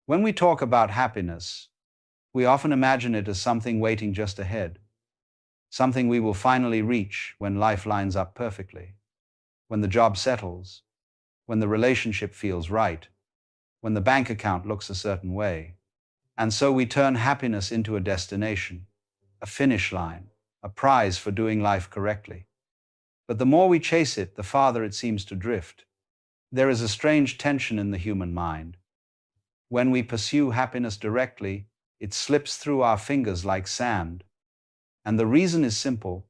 When we talk about happiness, we often imagine it as something waiting just ahead, something we will finally reach when life lines up perfectly, when the job settles, when the relationship feels right, when the bank account looks a certain way. And so we turn happiness into a destination, a finish line, a prize for doing life correctly. But the more we chase it, the farther it seems to drift. There is a strange tension in the human mind. When we pursue happiness directly, it slips through our fingers like sand. And the reason is simple.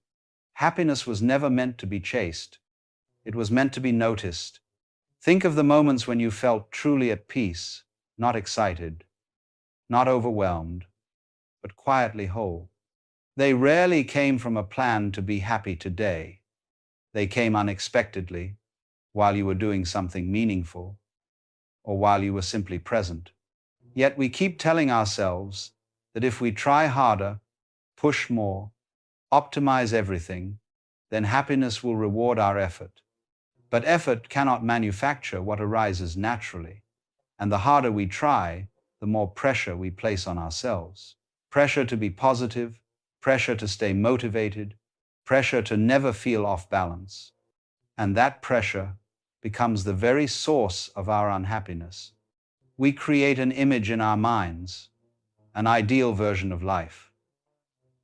Happiness was never meant to be chased. It was meant to be noticed. Think of the moments when you felt truly at peace, not excited, not overwhelmed, but quietly whole. They rarely came from a plan to be happy today. They came unexpectedly, while you were doing something meaningful, or while you were simply present. Yet we keep telling ourselves that if we try harder, push more, optimize everything, then happiness will reward our effort. But effort cannot manufacture what arises naturally. And the harder we try, the more pressure we place on ourselves. Pressure to be positive, pressure to stay motivated, pressure to never feel off balance. And that pressure becomes the very source of our unhappiness. We create an image in our minds, an ideal version of life.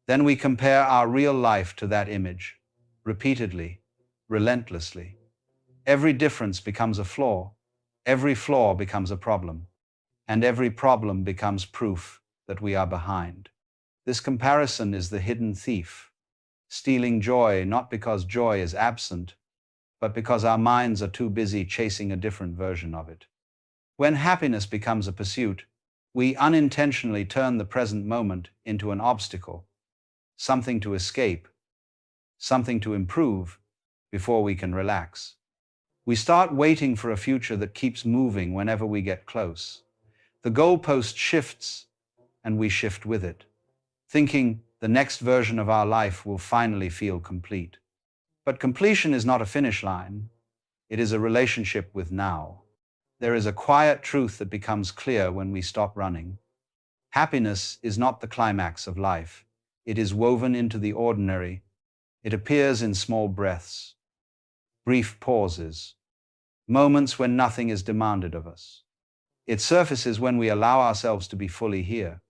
Then we compare our real life to that image, repeatedly, relentlessly. Every difference becomes a flaw, every flaw becomes a problem, and every problem becomes proof that we are behind. This comparison is the hidden thief, stealing joy not because joy is absent, but because our minds are too busy chasing a different version of it. When happiness becomes a pursuit, we unintentionally turn the present moment into an obstacle, something to escape, something to improve before we can relax. We start waiting for a future that keeps moving whenever we get close. The goalpost shifts, and we shift with it, thinking the next version of our life will finally feel complete. But completion is not a finish line. It is a relationship with now. There is a quiet truth that becomes clear when we stop running. Happiness is not the climax of life. It is woven into the ordinary. It appears in small breaths, brief pauses, moments when nothing is demanded of us. It surfaces when we allow ourselves to be fully here,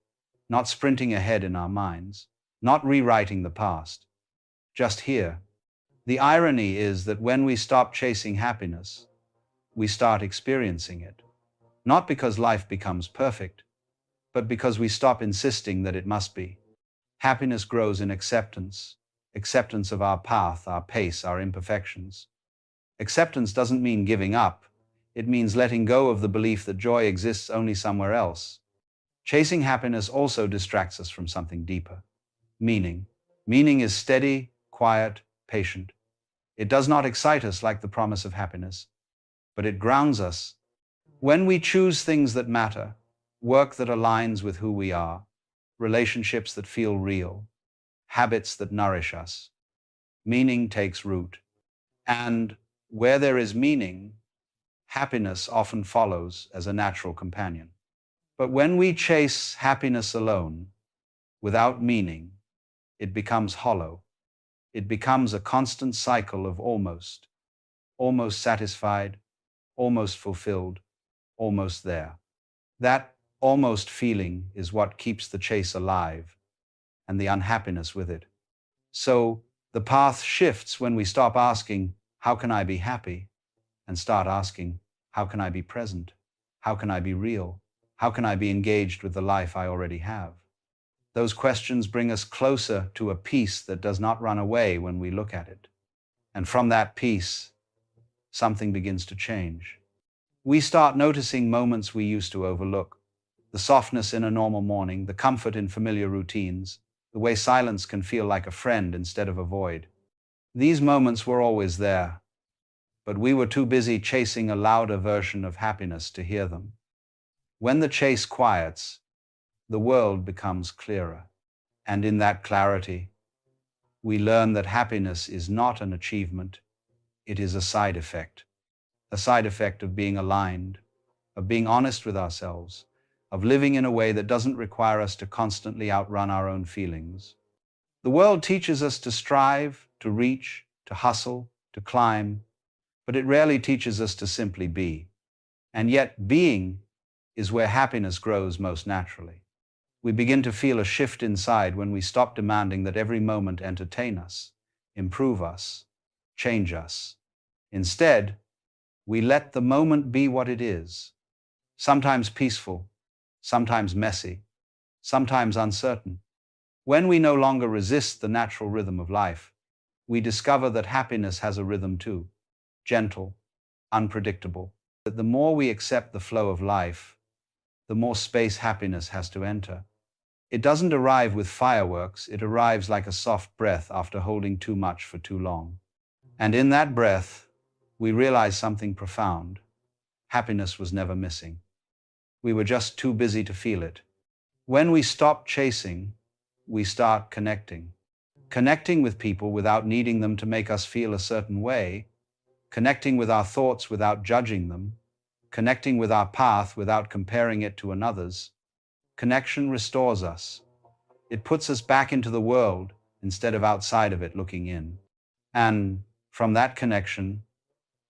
not sprinting ahead in our minds, not rewriting the past, just here. The irony is that when we stop chasing happiness, we start experiencing it. Not because life becomes perfect, but because we stop insisting that it must be. Happiness grows in acceptance, acceptance of our path, our pace, our imperfections. Acceptance doesn't mean giving up. It means letting go of the belief that joy exists only somewhere else. Chasing happiness also distracts us from something deeper. Meaning. Meaning is steady, quiet, patient. It does not excite us like the promise of happiness, but it grounds us. When we choose things that matter, work that aligns with who we are, relationships that feel real, habits that nourish us, meaning takes root. And where there is meaning, happiness often follows as a natural companion. But when we chase happiness alone, without meaning, it becomes hollow. It becomes a constant cycle of almost satisfied, almost fulfilled, almost there. That almost feeling is what keeps the chase alive, and the unhappiness with it. So the path shifts when we stop asking, how can I be happy? And start asking, how can I be present? How can I be real? How can I be engaged with the life I already have? Those questions bring us closer to a peace that does not run away when we look at it. And from that peace, something begins to change. We start noticing moments we used to overlook. The softness in a normal morning, the comfort in familiar routines, the way silence can feel like a friend instead of a void. These moments were always there, but we were too busy chasing a louder version of happiness to hear them. When the chase quiets, the world becomes clearer. And in that clarity, we learn that happiness is not an achievement, it is a side effect of being aligned, of being honest with ourselves, of living in a way that doesn't require us to constantly outrun our own feelings. The world teaches us to strive, to reach, to hustle, to climb, but it rarely teaches us to simply be. And yet, being is where happiness grows most naturally. We begin to feel a shift inside when we stop demanding that every moment entertain us, improve us, change us. Instead, we let the moment be what it is, sometimes peaceful, sometimes messy, sometimes uncertain. When we no longer resist the natural rhythm of life, we discover that happiness has a rhythm too, gentle, unpredictable. That the more we accept the flow of life, the more space happiness has to enter. It doesn't arrive with fireworks, it arrives like a soft breath after holding too much for too long. And in that breath, we realize something profound. Happiness was never missing. We were just too busy to feel it. When we stop chasing, we start connecting. Connecting with people without needing them to make us feel a certain way, connecting with our thoughts without judging them, connecting with our path without comparing it to another's. Connection restores us. It puts us back into the world instead of outside of it looking in. And from that connection,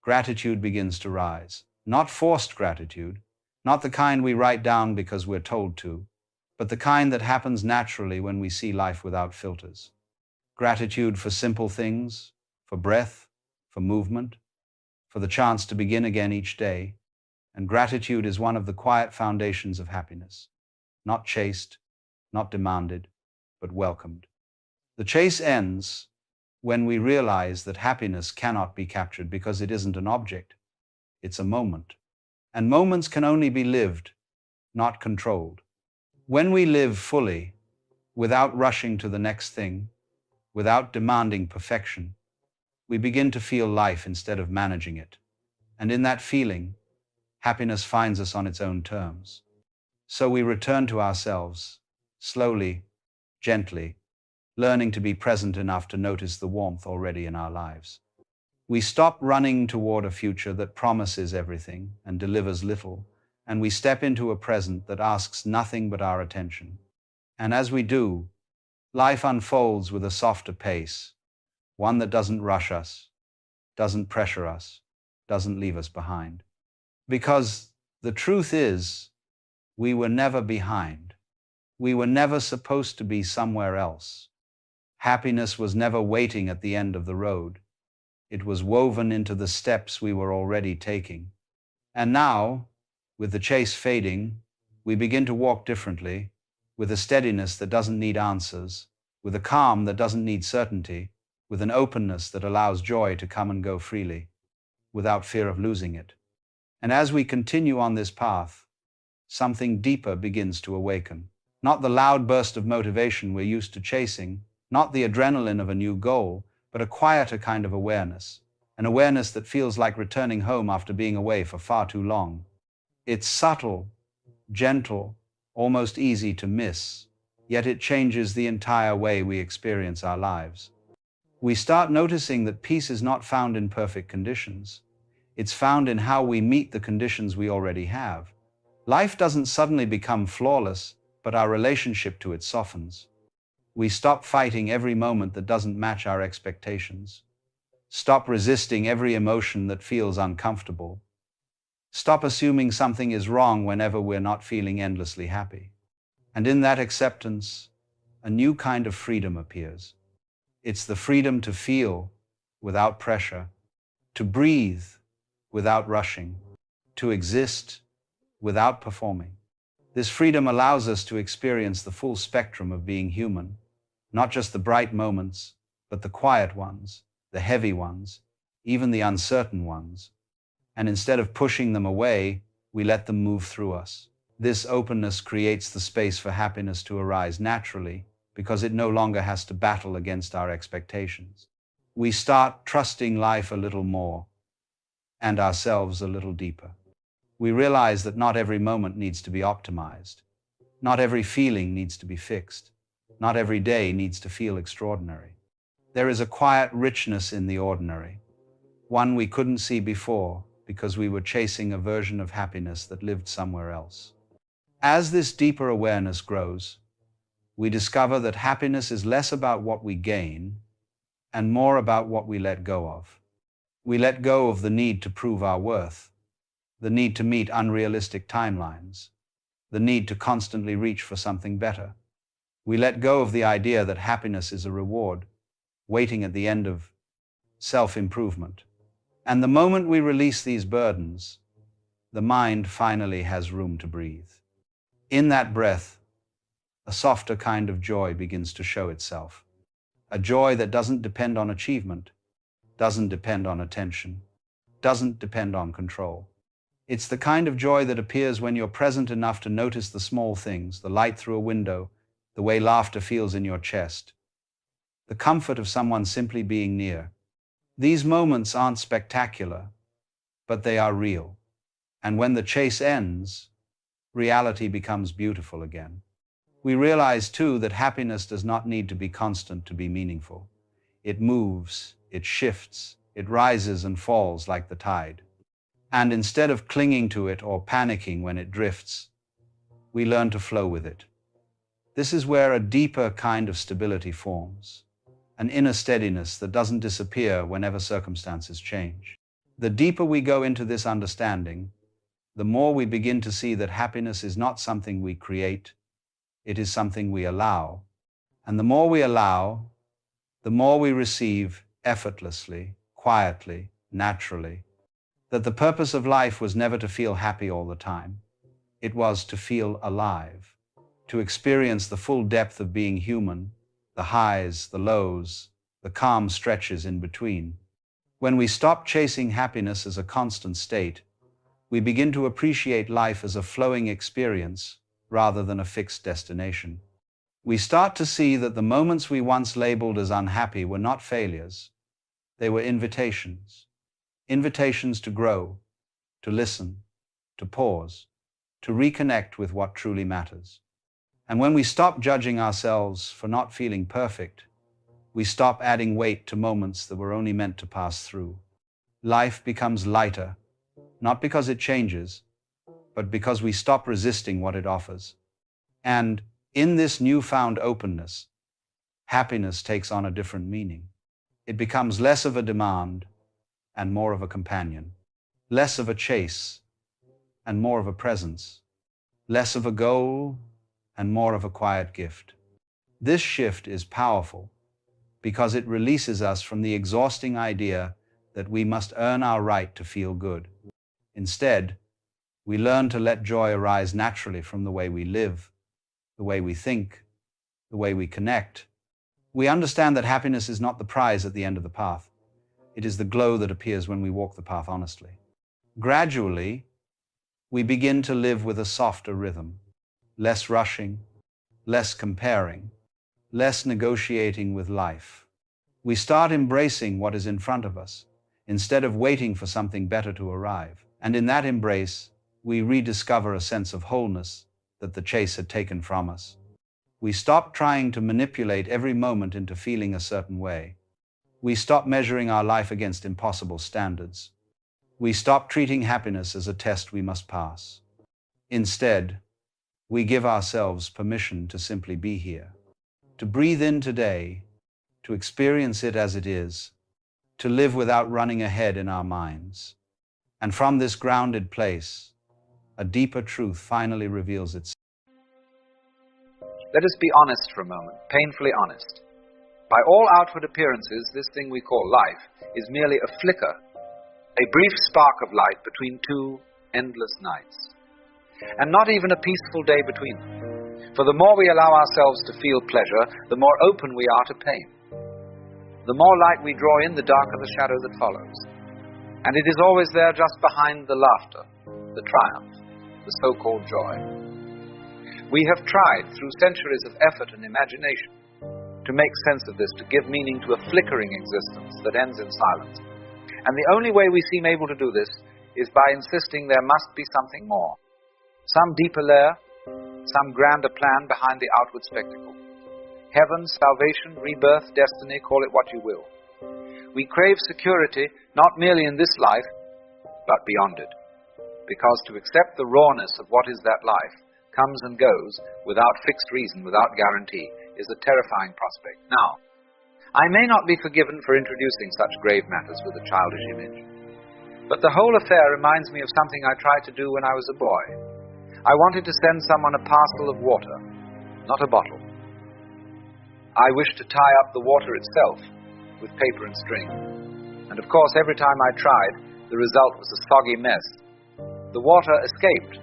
gratitude begins to rise. Not forced gratitude, not the kind we write down because we're told to, but the kind that happens naturally when we see life without filters. Gratitude for simple things, for breath, for movement, for the chance to begin again each day. And gratitude is one of the quiet foundations of happiness. Not chased, not demanded, but welcomed. The chase ends when we realize that happiness cannot be captured because it isn't an object, it's a moment. And moments can only be lived, not controlled. When we live fully, without rushing to the next thing, without demanding perfection, we begin to feel life instead of managing it. And in that feeling, happiness finds us on its own terms. So we return to ourselves, slowly, gently, learning to be present enough to notice the warmth already in our lives. We stop running toward a future that promises everything and delivers little, and we step into a present that asks nothing but our attention. And as we do, life unfolds with a softer pace, one that doesn't rush us, doesn't pressure us, doesn't leave us behind. Because the truth is, we were never behind. We were never supposed to be somewhere else. Happiness was never waiting at the end of the road. It was woven into the steps we were already taking. And now, with the chase fading, we begin to walk differently, with a steadiness that doesn't need answers, with a calm that doesn't need certainty, with an openness that allows joy to come and go freely, without fear of losing it. And as we continue on this path, something deeper begins to awaken. Not the loud burst of motivation we're used to chasing, not the adrenaline of a new goal, but a quieter kind of awareness, an awareness that feels like returning home after being away for far too long. It's subtle, gentle, almost easy to miss, yet it changes the entire way we experience our lives. We start noticing that peace is not found in perfect conditions. It's found in how we meet the conditions we already have. Life doesn't suddenly become flawless, but our relationship to it softens. We stop fighting every moment that doesn't match our expectations. Stop resisting every emotion that feels uncomfortable. Stop assuming something is wrong whenever we're not feeling endlessly happy. And in that acceptance, a new kind of freedom appears. It's the freedom to feel without pressure, to breathe without rushing, to exist without performing. This freedom allows us to experience the full spectrum of being human, not just the bright moments, but the quiet ones, the heavy ones, even the uncertain ones. And instead of pushing them away, we let them move through us. This openness creates the space for happiness to arise naturally, because it no longer has to battle against our expectations. We start trusting life a little more, and ourselves a little deeper. We realize that not every moment needs to be optimized. Not every feeling needs to be fixed. Not every day needs to feel extraordinary. There is a quiet richness in the ordinary, one we couldn't see before because we were chasing a version of happiness that lived somewhere else. As this deeper awareness grows, we discover that happiness is less about what we gain and more about what we let go of. We let go of the need to prove our worth, the need to meet unrealistic timelines, the need to constantly reach for something better. We let go of the idea that happiness is a reward, waiting at the end of self-improvement. And the moment we release these burdens, the mind finally has room to breathe. In that breath, a softer kind of joy begins to show itself. A joy that doesn't depend on achievement, doesn't depend on attention, doesn't depend on control. It's the kind of joy that appears when you're present enough to notice the small things, the light through a window, the way laughter feels in your chest, the comfort of someone simply being near. These moments aren't spectacular, but they are real. And when the chase ends, reality becomes beautiful again. We realize, too, that happiness does not need to be constant to be meaningful. It moves, it shifts, it rises and falls like the tide. And instead of clinging to it or panicking when it drifts, we learn to flow with it. This is where a deeper kind of stability forms, an inner steadiness that doesn't disappear whenever circumstances change. The deeper we go into this understanding, the more we begin to see that happiness is not something we create, it is something we allow. And the more we allow, the more we receive effortlessly, quietly, naturally. That the purpose of life was never to feel happy all the time. It was to feel alive, to experience the full depth of being human, the highs, the lows, the calm stretches in between. When we stop chasing happiness as a constant state, we begin to appreciate life as a flowing experience rather than a fixed destination. We start to see that the moments we once labeled as unhappy were not failures. They were invitations. Invitations to grow, to listen, to pause, to reconnect with what truly matters. And when we stop judging ourselves for not feeling perfect, we stop adding weight to moments that were only meant to pass through. Life becomes lighter, not because it changes, but because we stop resisting what it offers. And in this newfound openness, happiness takes on a different meaning. It becomes less of a demand and more of a companion, less of a chase and more of a presence, less of a goal and more of a quiet gift. This shift is powerful because it releases us from the exhausting idea that we must earn our right to feel good. Instead, we learn to let joy arise naturally from the way we live, the way we think, the way we connect. We understand that happiness is not the prize at the end of the path. It is the glow that appears when we walk the path honestly. Gradually, we begin to live with a softer rhythm, less rushing, less comparing, less negotiating with life. We start embracing what is in front of us, instead of waiting for something better to arrive. And in that embrace, we rediscover a sense of wholeness that the chase had taken from us. We stop trying to manipulate every moment into feeling a certain way. We stop measuring our life against impossible standards. We stop treating happiness as a test we must pass. Instead, we give ourselves permission to simply be here, to breathe in today, to experience it as it is, to live without running ahead in our minds. And from this grounded place, a deeper truth finally reveals itself. Let us be honest for a moment, painfully honest. By all outward appearances, this thing we call life is merely a flicker, a brief spark of light between two endless nights, and not even a peaceful day between them. For the more we allow ourselves to feel pleasure, the more open we are to pain. The more light we draw in, the darker the shadow that follows. And it is always there just behind the laughter, the triumph, the so-called joy. We have tried, through centuries of effort and imagination, to make sense of this, to give meaning to a flickering existence that ends in silence. And the only way we seem able to do this is by insisting there must be something more, some deeper layer, some grander plan behind the outward spectacle. Heaven, salvation, rebirth, destiny, call it what you will. We crave security not merely in this life, but beyond it. Because to accept the rawness of what is that life comes and goes without fixed reason, without guarantee, is a terrifying prospect. Now, I may not be forgiven for introducing such grave matters with a childish image, but the whole affair reminds me of something I tried to do when I was a boy. I wanted to send someone a parcel of water, not a bottle. I wished to tie up the water itself with paper and string. And of course, every time I tried, the result was a soggy mess. The water escaped,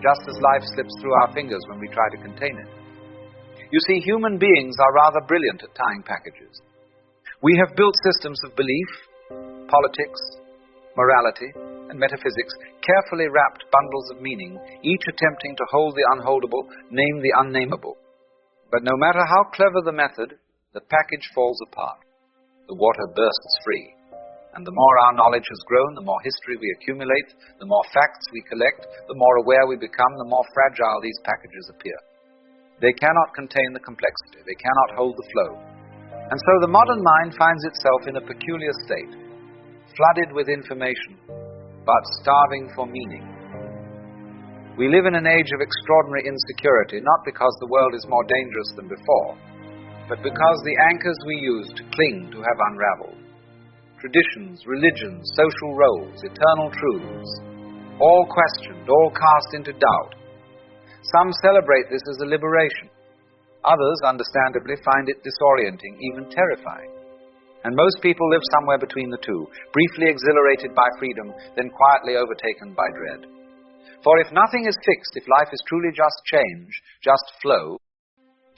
just as life slips through our fingers when we try to contain it. You see, human beings are rather brilliant at tying packages. We have built systems of belief, politics, morality, and metaphysics, carefully wrapped bundles of meaning, each attempting to hold the unholdable, name the unnameable. But no matter how clever the method, the package falls apart. The water bursts free. And the more our knowledge has grown, the more history we accumulate, the more facts we collect, the more aware we become, the more fragile these packages appear. They cannot contain the complexity. They cannot hold the flow. And so the modern mind finds itself in a peculiar state, flooded with information, but starving for meaning. We live in an age of extraordinary insecurity, not because the world is more dangerous than before, but because the anchors we use to cling to have unraveled. Traditions, religions, social roles, eternal truths, all questioned, all cast into doubt. Some celebrate this as a liberation. Others, understandably, find it disorienting, even terrifying. And most people live somewhere between the two, briefly exhilarated by freedom, then quietly overtaken by dread. For if nothing is fixed, if life is truly just change, just flow,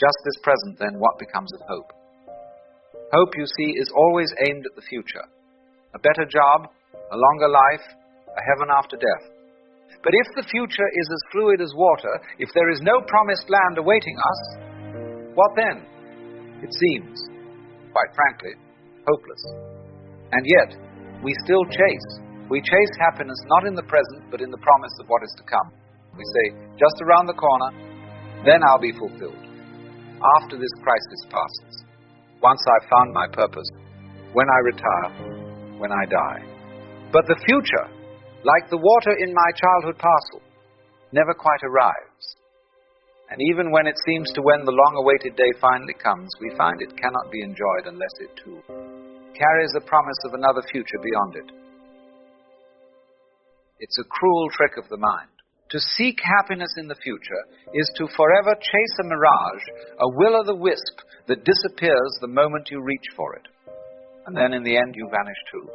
just this present, then what becomes of hope? Hope, you see, is always aimed at the future. A better job, a longer life, a heaven after death. But if the future is as fluid as water, if there is no promised land awaiting us, what then? It seems, quite frankly, hopeless. And yet, we still chase. We chase happiness not in the present, but in the promise of what is to come. We say, just around the corner, then I'll be fulfilled. After this crisis passes, once I've found my purpose, when I retire, when I die. But the future, like the water in my childhood parcel, never quite arrives. And even when it seems to when the long-awaited day finally comes, we find it cannot be enjoyed unless it, too, carries the promise of another future beyond it. It's a cruel trick of the mind. To seek happiness in the future is to forever chase a mirage, a will-o'-the-wisp that disappears the moment you reach for it. And then in the end you vanish too.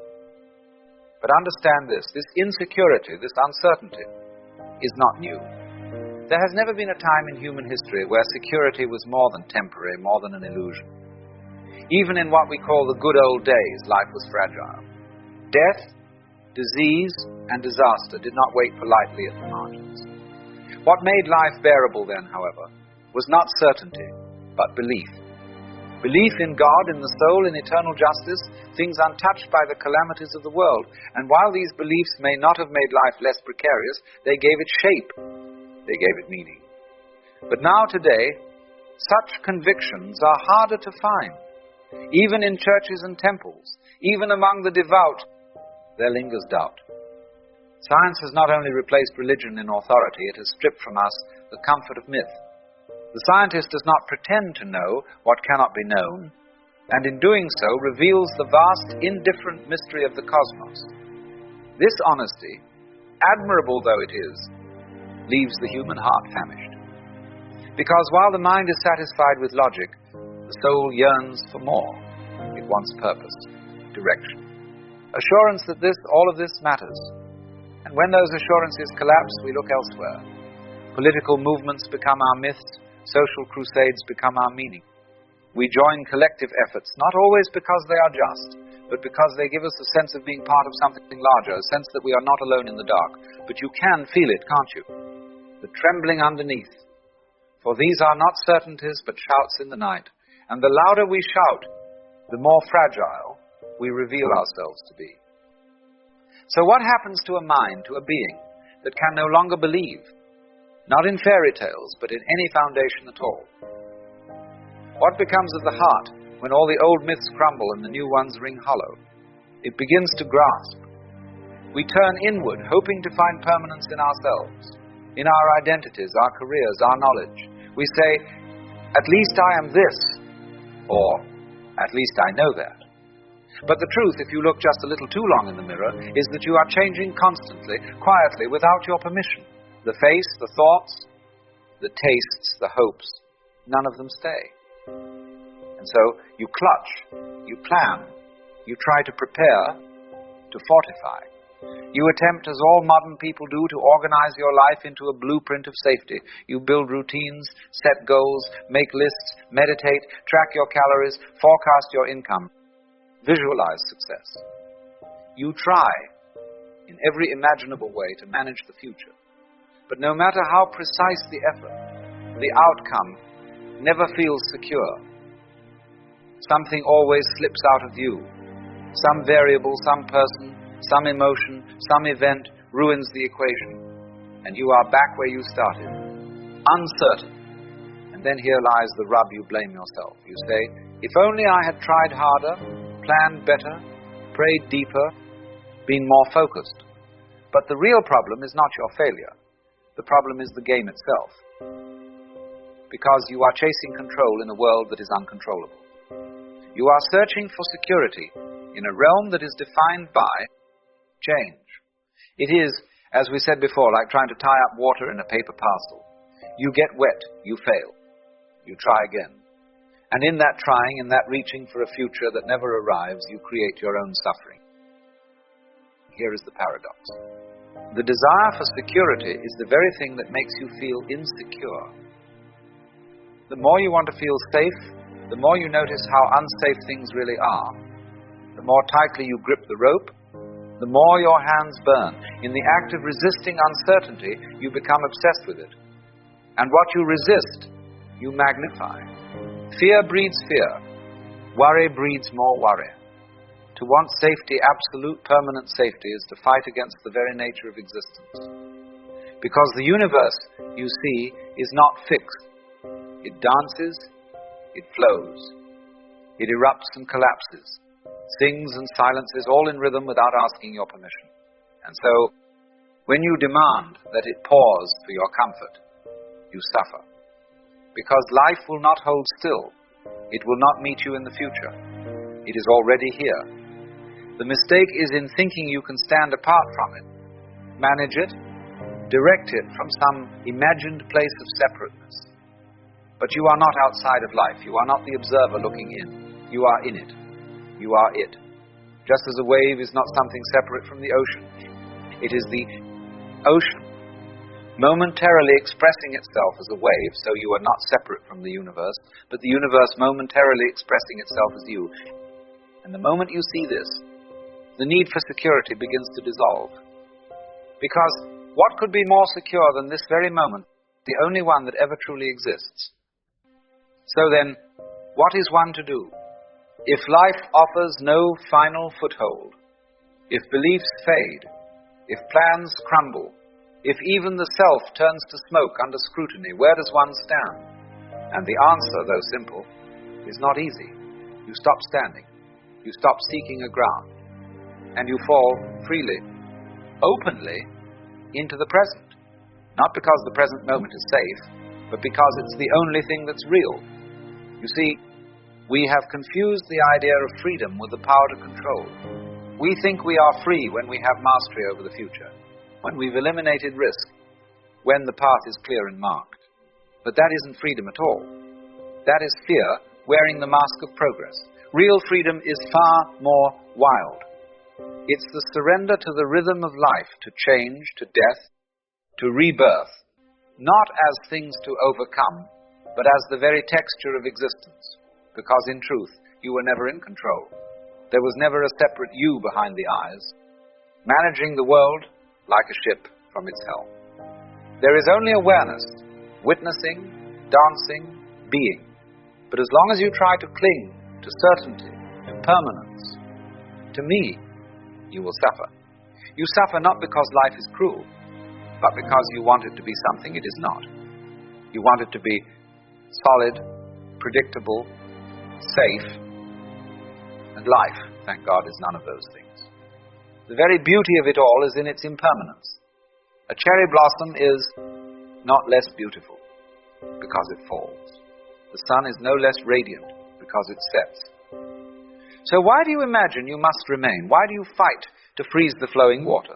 But understand this insecurity, this uncertainty, is not new. There has never been a time in human history where security was more than temporary, more than an illusion. Even in what we call the good old days, life was fragile. Death, disease, and disaster did not wait politely at the margins. What made life bearable then, however, was not certainty, but belief. Belief in God, in the soul, in eternal justice, things untouched by the calamities of the world. And while these beliefs may not have made life less precarious, they gave it shape. They gave it meaning. But now, today, such convictions are harder to find. Even in churches and temples, even among the devout, there lingers doubt. Science has not only replaced religion in authority, it has stripped from us the comfort of myth. The scientist does not pretend to know what cannot be known, and in doing so reveals the vast, indifferent mystery of the cosmos. This honesty, admirable though it is, leaves the human heart famished. Because while the mind is satisfied with logic, the soul yearns for more. It wants purpose, direction, assurance that all of this matters. And when those assurances collapse, we look elsewhere. Political movements become our myths, social crusades become our meaning. We join collective efforts, not always because they are just, but because they give us a sense of being part of something larger, a sense that we are not alone in the dark. But you can feel it, can't you? The trembling underneath. For these are not certainties, but shouts in the night. And the louder we shout, the more fragile we reveal ourselves to be. So what happens to a mind, to a being, that can no longer believe? Not in fairy tales, but in any foundation at all. What becomes of the heart when all the old myths crumble and the new ones ring hollow? It begins to grasp. We turn inward, hoping to find permanence in ourselves, in our identities, our careers, our knowledge. We say, at least I am this, or at least I know that. But the truth, if you look just a little too long in the mirror, is that you are changing constantly, quietly, without your permission. The face, the thoughts, the tastes, the hopes, none of them stay. And so you clutch, you plan, you try to prepare, to fortify. You attempt, as all modern people do, to organize your life into a blueprint of safety. You build routines, set goals, make lists, meditate, track your calories, forecast your income, visualize success. You try, in every imaginable way, to manage the future. But no matter how precise the effort, the outcome never feels secure. Something always slips out of view. Some variable, some person, some emotion, some event ruins the equation, and you are back where you started, uncertain. And then here lies the rub. You blame yourself. You say, if only I had tried harder, planned better, prayed deeper, been more focused. But the real problem is not your failure. The problem is the game itself, because you are chasing control in a world that is uncontrollable. You are searching for security in a realm that is defined by change. It is, as we said before, like trying to tie up water in a paper parcel. You get wet, you fail. You try again. And in that trying, in that reaching for a future that never arrives, you create your own suffering. Here is the paradox. The desire for security is the very thing that makes you feel insecure. The more you want to feel safe, the more you notice how unsafe things really are. The more tightly you grip the rope, the more your hands burn. In the act of resisting uncertainty, you become obsessed with it. And what you resist, you magnify. Fear breeds fear. Worry breeds more worry. To want safety, absolute permanent safety, is to fight against the very nature of existence. Because the universe, you see, is not fixed. It dances, it flows. It erupts and collapses, sings and silences, all in rhythm without asking your permission. And so, when you demand that it pause for your comfort, you suffer. Because life will not hold still. It will not meet you in the future. It is already here. The mistake is in thinking you can stand apart from it, manage it, direct it from some imagined place of separateness. But you are not outside of life. You are not the observer looking in. You are in it. You are it. Just as a wave is not something separate from the ocean. It is the ocean momentarily expressing itself as a wave, so you are not separate from the universe, but the universe momentarily expressing itself as you. And the moment you see this, the need for security begins to dissolve. Because what could be more secure than this very moment, the only one that ever truly exists? So then, what is one to do? If life offers no final foothold, if beliefs fade, if plans crumble, if even the self turns to smoke under scrutiny, where does one stand? And the answer, though simple, is not easy. You stop standing. You stop seeking a ground. And you fall freely, openly, into the present. Not because the present moment is safe, but because it's the only thing that's real. You see, we have confused the idea of freedom with the power to control. We think we are free when we have mastery over the future, when we've eliminated risk, when the path is clear and marked. But that isn't freedom at all. That is fear wearing the mask of progress. Real freedom is far more wild. It's the surrender to the rhythm of life, to change, to death, to rebirth, not as things to overcome, but as the very texture of existence, because in truth, you were never in control. There was never a separate you behind the eyes, managing the world like a ship from its helm. There is only awareness, witnessing, dancing, being. But as long as you try to cling to certainty, to permanence, to me, you will suffer. You suffer not because life is cruel, but because you want it to be something it is not. You want it to be solid, predictable, safe, and life, thank God, is none of those things. The very beauty of it all is in its impermanence. A cherry blossom is not less beautiful because it falls. The sun is no less radiant because it sets. So why do you imagine you must remain? Why do you fight to freeze the flowing water?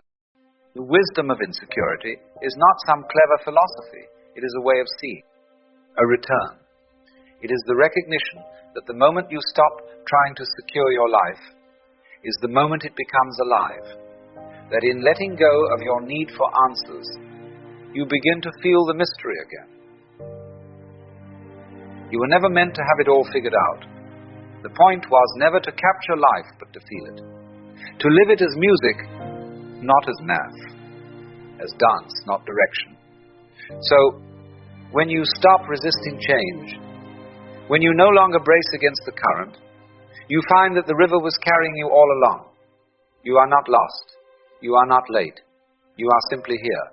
The wisdom of insecurity is not some clever philosophy. It is a way of seeing, a return. It is the recognition that the moment you stop trying to secure your life is the moment it becomes alive. That in letting go of your need for answers, you begin to feel the mystery again. You were never meant to have it all figured out. The point was never to capture life, but to feel it. To live it as music, not as math. As dance, not direction. So, when you stop resisting change, when you no longer brace against the current, you find that the river was carrying you all along. You are not lost. You are not late. You are simply here.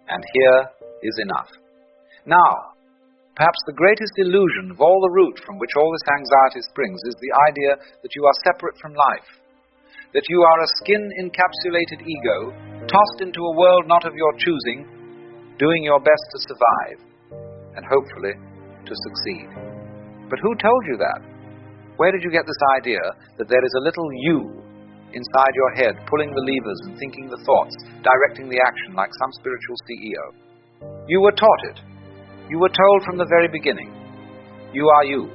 And here is enough. Now, perhaps the greatest illusion of all the root from which all this anxiety springs is the idea that you are separate from life. That you are a skin-encapsulated ego, tossed into a world not of your choosing, doing your best to survive, and hopefully to succeed. But who told you that? Where did you get this idea that there is a little you inside your head, pulling the levers and thinking the thoughts, directing the action like some spiritual CEO? You were taught it. You were told from the very beginning, you are you,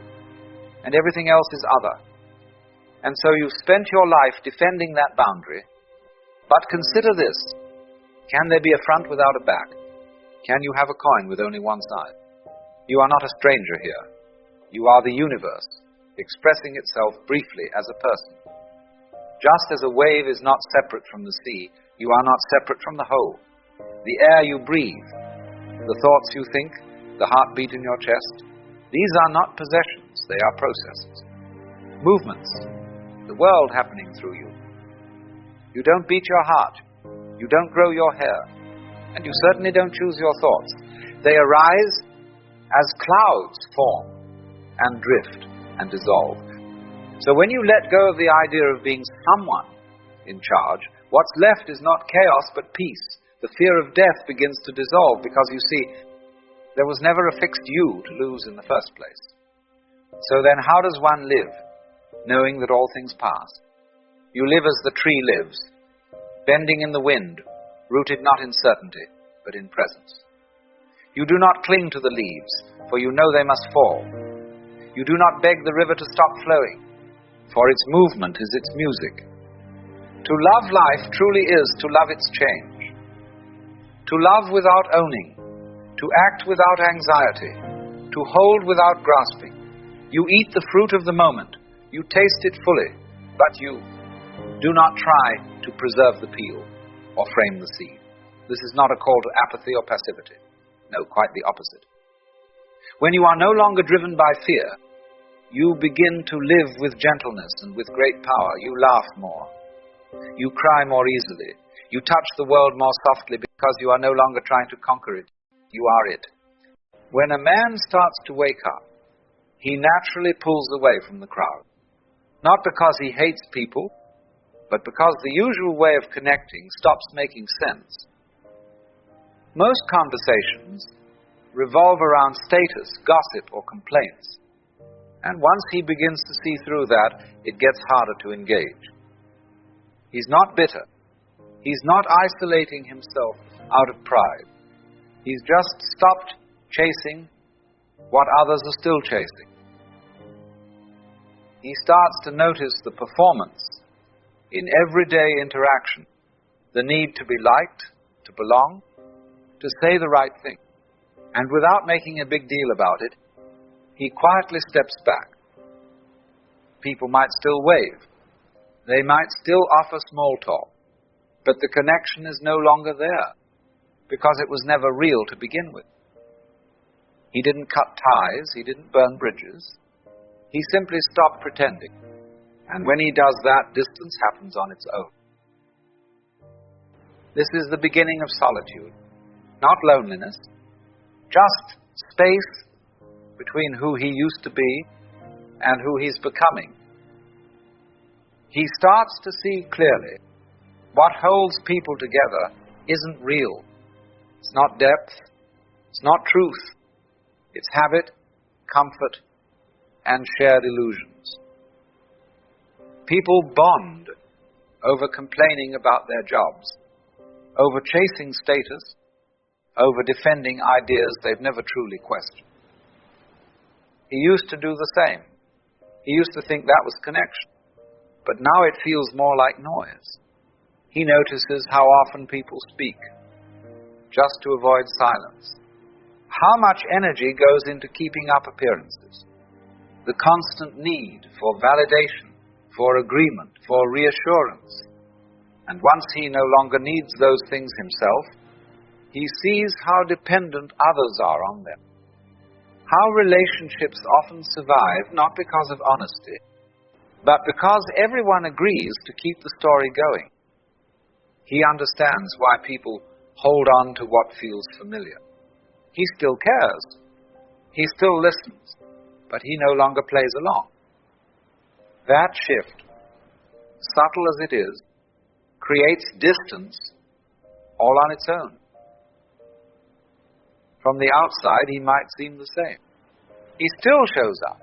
and everything else is other. And so you've spent your life defending that boundary. But consider this. Can there be a front without a back? Can you have a coin with only one side? You are not a stranger here. You are the universe, expressing itself briefly as a person. Just as a wave is not separate from the sea, you are not separate from the whole. The air you breathe, the thoughts you think, the heartbeat in your chest, these are not possessions, they are processes. Movements, the world happening through you. You don't beat your heart, you don't grow your hair, and you certainly don't choose your thoughts. They arise as clouds form and drift and dissolve. So when you let go of the idea of being someone in charge, what's left is not chaos but peace. The fear of death begins to dissolve because you see, there was never a fixed you to lose in the first place. So then how does one live, knowing that all things pass? You live as the tree lives, bending in the wind, rooted not in certainty, but in presence. You do not cling to the leaves, for you know they must fall. You do not beg the river to stop flowing, for its movement is its music. To love life truly is to love its change. To love without owning, to act without anxiety, to hold without grasping. You eat the fruit of the moment, you taste it fully, but you do not try to preserve the peel or frame the seed. This is not a call to apathy or passivity. No, quite the opposite. When you are no longer driven by fear, you begin to live with gentleness and with great power. You laugh more. You cry more easily. You touch the world more softly because you are no longer trying to conquer it. You are it. When a man starts to wake up, he naturally pulls away from the crowd. Not because he hates people, but because the usual way of connecting stops making sense. Most conversations revolve around status, gossip, or complaints. And once he begins to see through that, it gets harder to engage. He's not bitter. He's not isolating himself out of pride. He's just stopped chasing what others are still chasing. He starts to notice the performance in everyday interaction, the need to be liked, to belong, to say the right thing. And without making a big deal about it, he quietly steps back. People might still wave. They might still offer small talk. But the connection is no longer there, because it was never real to begin with. He didn't cut ties, he didn't burn bridges. He simply stopped pretending. And when he does that, distance happens on its own. This is the beginning of solitude, not loneliness, just space between who he used to be and who he's becoming. He starts to see clearly what holds people together isn't real. It's not depth, It's not truth. It's habit, comfort, and shared illusions. People bond over complaining about their jobs, over chasing status, over defending ideas they've never truly questioned. He used to do the same. He used to think that was connection. But now it feels more like noise. He notices how often people speak, just to avoid silence. How much energy goes into keeping up appearances. The constant need for validation, for agreement, for reassurance. And once he no longer needs those things himself, he sees how dependent others are on them. How relationships often survive not because of honesty, but because everyone agrees to keep the story going. He understands why people hold on to what feels familiar. He still cares. He still listens, but he no longer plays along. That shift, subtle as it is, creates distance all on its own. From the outside, he might seem the same. He still shows up.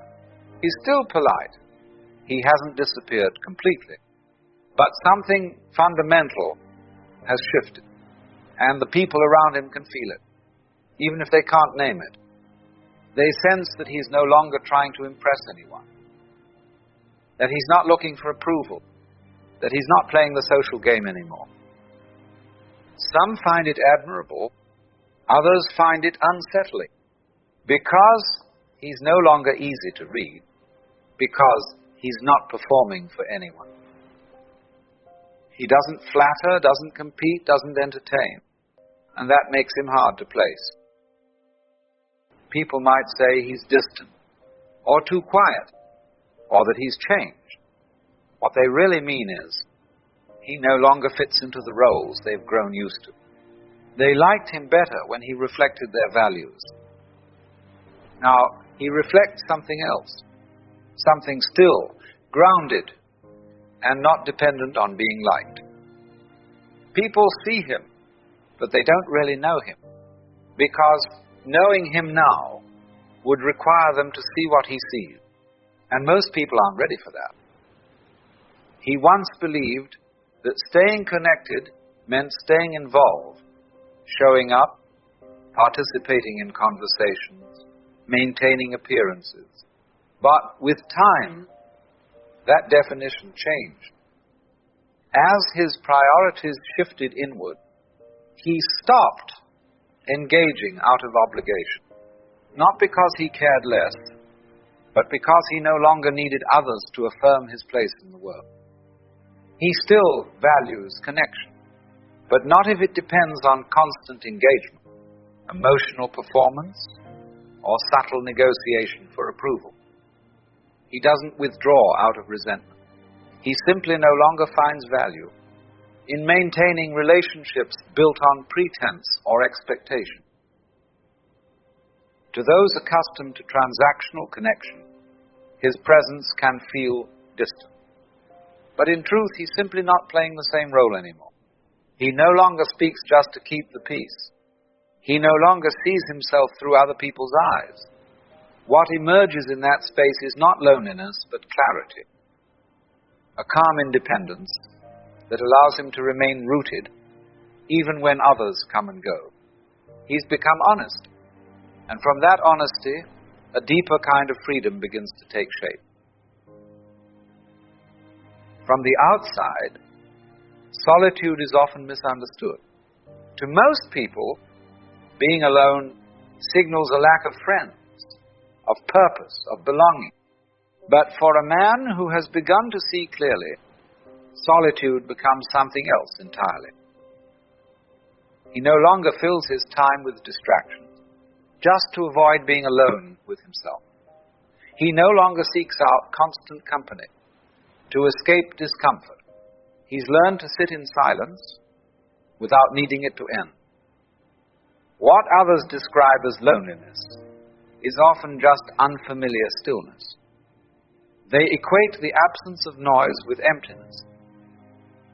He's still polite. He hasn't disappeared completely. But something fundamental has shifted, and the people around him can feel it, even if they can't name it. They sense that he's no longer trying to impress anyone, that he's not looking for approval, that he's not playing the social game anymore. Some find it admirable, others find it unsettling, because he's no longer easy to read, because he's not performing for anyone. He doesn't flatter, doesn't compete, doesn't entertain, and that makes him hard to place. People might say he's distant, or too quiet, or that he's changed. What they really mean is, he no longer fits into the roles they've grown used to. They liked him better when he reflected their values. Now, he reflects something else, something still, grounded, and not dependent on being liked. People see him, but they don't really know him, because knowing him now would require them to see what he sees, and most people aren't ready for that. He once believed that staying connected meant staying involved, showing up, participating in conversations, maintaining appearances. But with time, that definition changed. As his priorities shifted inward, he stopped engaging out of obligation, not because he cared less, but because he no longer needed others to affirm his place in the world. He still values connection, but not if it depends on constant engagement, emotional performance, or subtle negotiation for approval. He doesn't withdraw out of resentment. He simply no longer finds value in maintaining relationships built on pretense or expectation. To those accustomed to transactional connection, his presence can feel distant. But in truth, he's simply not playing the same role anymore. He no longer speaks just to keep the peace. He no longer sees himself through other people's eyes. What emerges in that space is not loneliness, but clarity. A calm independence that allows him to remain rooted even when others come and go. He's become honest, and from that honesty, a deeper kind of freedom begins to take shape. From the outside, solitude is often misunderstood. To most people, being alone signals a lack of friends, of purpose, of belonging. But for a man who has begun to see clearly, solitude becomes something else entirely. He no longer fills his time with distractions, just to avoid being alone with himself. He no longer seeks out constant company to escape discomfort. He's learned to sit in silence without needing it to end. What others describe as loneliness is often just unfamiliar stillness. They equate the absence of noise with emptiness.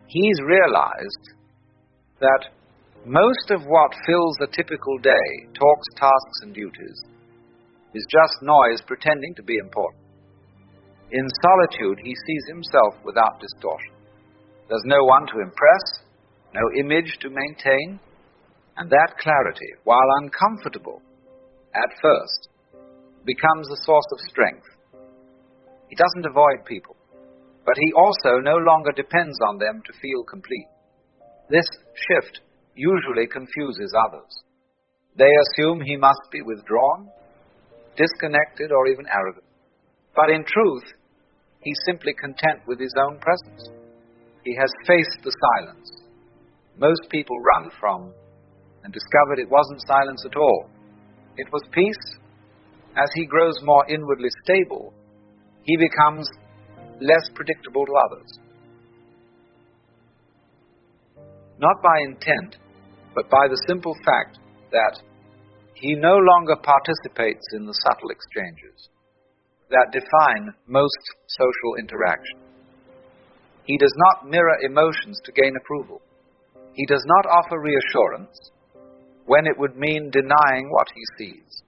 He's realized that Most of what fills a typical day, talks, tasks, and duties, is just noise pretending to be important. In solitude, he sees himself without distortion. There's no one to impress, no image to maintain, and that clarity, while uncomfortable at first, becomes a source of strength. He doesn't avoid people, but he also no longer depends on them to feel complete. This shift usually confuses others. They assume he must be withdrawn, disconnected, or even arrogant. But in truth, he's simply content with his own presence. He has faced the silence most people run from and discovered it wasn't silence at all. It was peace. As he grows more inwardly stable, he becomes less predictable to others. Not by intent, but by the simple fact that he no longer participates in the subtle exchanges that define most social interaction. He does not mirror emotions to gain approval. He does not offer reassurance when it would mean denying what he sees.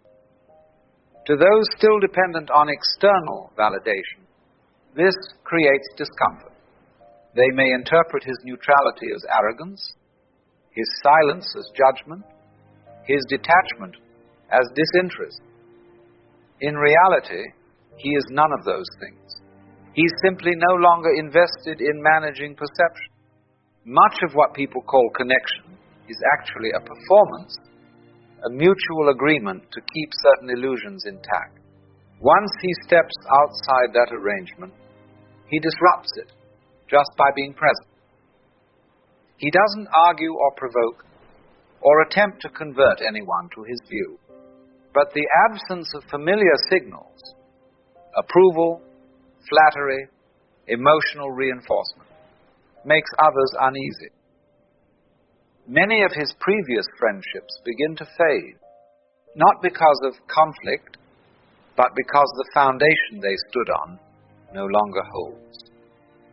To those still dependent on external validation, this creates discomfort. They may interpret his neutrality as arrogance, his silence as judgment, his detachment as disinterest. In reality, he is none of those things. He's simply no longer invested in managing perception. Much of what people call connection is actually a performance, a mutual agreement to keep certain illusions intact. Once he steps outside that arrangement, he disrupts it just by being present. He doesn't argue or provoke or attempt to convert anyone to his view, but the absence of familiar signals, approval, flattery, emotional reinforcement, makes others uneasy. Many of his previous friendships begin to fade, not because of conflict, but because the foundation they stood on no longer holds.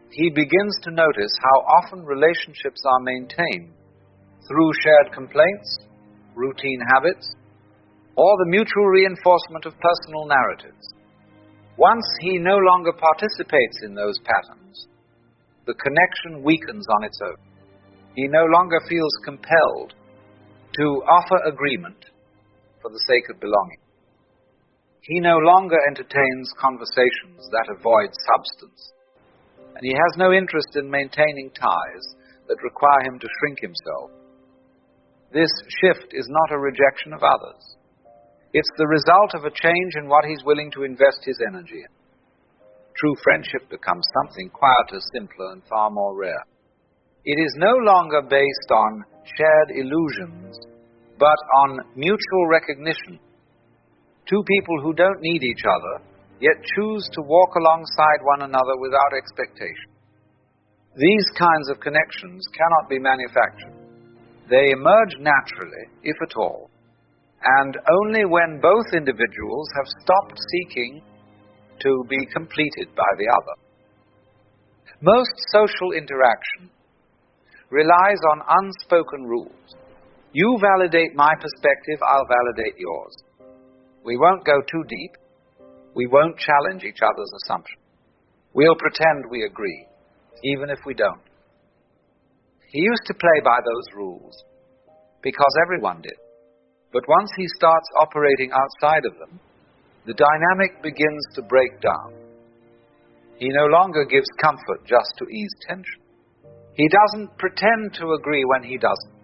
He begins to notice how often relationships are maintained through shared complaints, routine habits, or the mutual reinforcement of personal narratives. Once he no longer participates in those patterns, the connection weakens on its own. He no longer feels compelled to offer agreement for the sake of belonging. He no longer entertains conversations that avoid substance, and he has no interest in maintaining ties that require him to shrink himself. This shift is not a rejection of others. It's the result of a change in what he's willing to invest his energy in. True friendship becomes something quieter, simpler, and far more rare. It is no longer based on shared illusions, but on mutual recognition. Two people who don't need each other, yet choose to walk alongside one another without expectation. These kinds of connections cannot be manufactured. They emerge naturally, if at all, and only when both individuals have stopped seeking to be completed by the other. Most social interaction relies on unspoken rules. You validate my perspective, I'll validate yours. We won't go too deep. We won't challenge each other's assumptions. We'll pretend we agree, even if we don't. He used to play by those rules because everyone did. But once he starts operating outside of them, the dynamic begins to break down. He no longer gives comfort just to ease tension. He doesn't pretend to agree when he doesn't.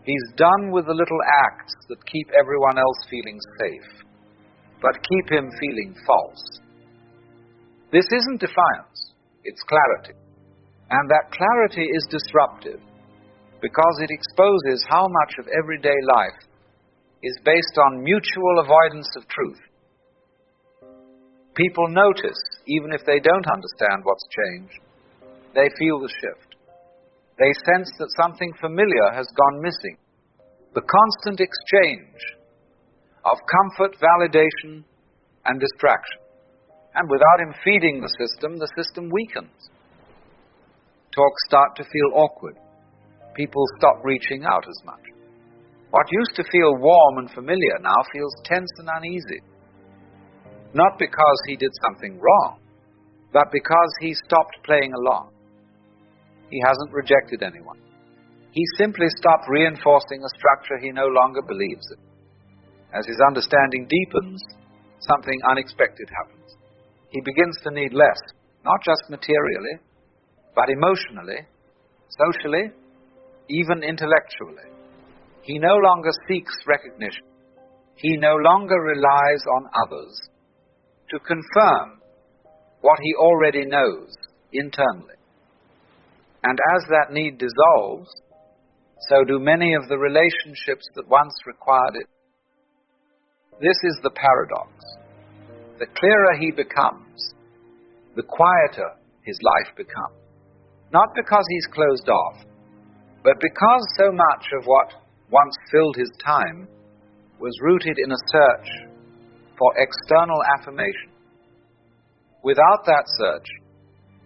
He's done with the little acts that keep everyone else feeling safe, but keep him feeling false. This isn't defiance, it's clarity. And that clarity is disruptive because it exposes how much of everyday life is based on mutual avoidance of truth. People notice, even if they don't understand what's changed. They feel the shift. They sense that something familiar has gone missing. The constant exchange of comfort, validation, and distraction. And without him feeding the system weakens. Talks start to feel awkward. People stop reaching out as much. What used to feel warm and familiar now feels tense and uneasy. Not because he did something wrong, but because he stopped playing along. He hasn't rejected anyone. He simply stopped reinforcing a structure he no longer believes in. As his understanding deepens, something unexpected happens. He begins to need less, not just materially, but emotionally, socially, even intellectually. He no longer seeks recognition. He no longer relies on others to confirm what he already knows internally. And as that need dissolves, so do many of the relationships that once required it. This is the paradox. The clearer he becomes, the quieter his life becomes. Not because he's closed off, but because so much of what once filled his time was rooted in a search for external affirmation. Without that search,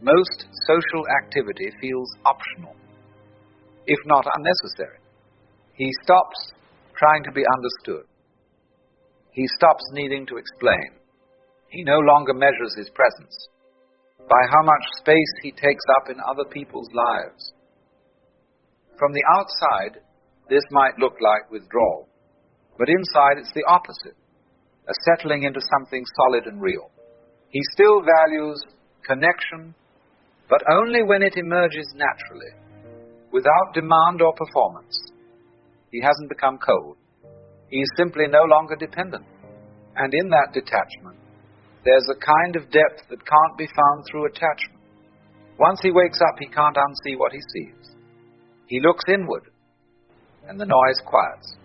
most social activity feels optional, if not unnecessary. He stops trying to be understood. He stops needing to explain. He no longer measures his presence by how much space he takes up in other people's lives. From the outside, this might look like withdrawal, but inside it's the opposite, a settling into something solid and real. He still values connection, but only when it emerges naturally, without demand or performance. He hasn't become cold. He is simply no longer dependent. And in that detachment, there's a kind of depth that can't be found through attachment. Once he wakes up, he can't unsee what he sees. He looks inward, and the noise quiets.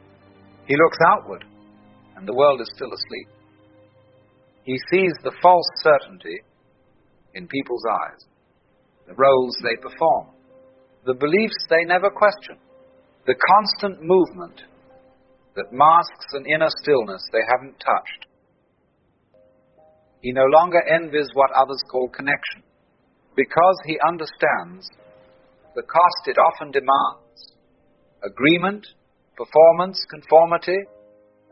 He looks outward, and the world is still asleep. He sees the false certainty in people's eyes, the roles they perform, the beliefs they never question, the constant movement that masks an inner stillness they haven't touched. He no longer envies what others call connection, because he understands the cost it often demands: agreement, performance, conformity,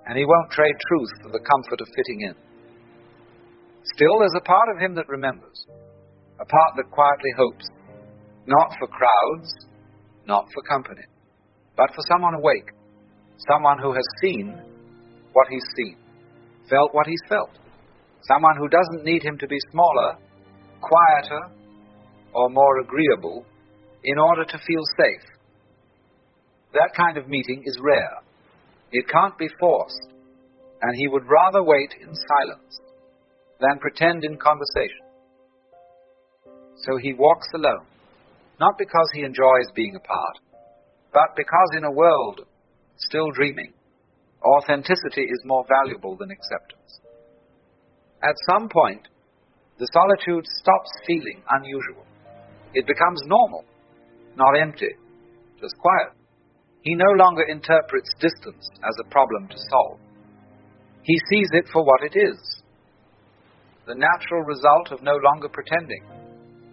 and he won't trade truth for the comfort of fitting in. Still, there's a part of him that remembers, a part that quietly hopes, not for crowds, not for company, but for someone awake, someone who has seen what he's seen, felt what he's felt, someone who doesn't need him to be smaller, quieter, or more agreeable in order to feel safe. That kind of meeting is rare. It can't be forced, and he would rather wait in silence than pretend in conversation. So he walks alone, not because he enjoys being apart, but because in a world still dreaming, authenticity is more valuable than acceptance. At some point, the solitude stops feeling unusual. It becomes normal, not empty, just quiet. He no longer interprets distance as a problem to solve. He sees it for what it is, the natural result of no longer pretending.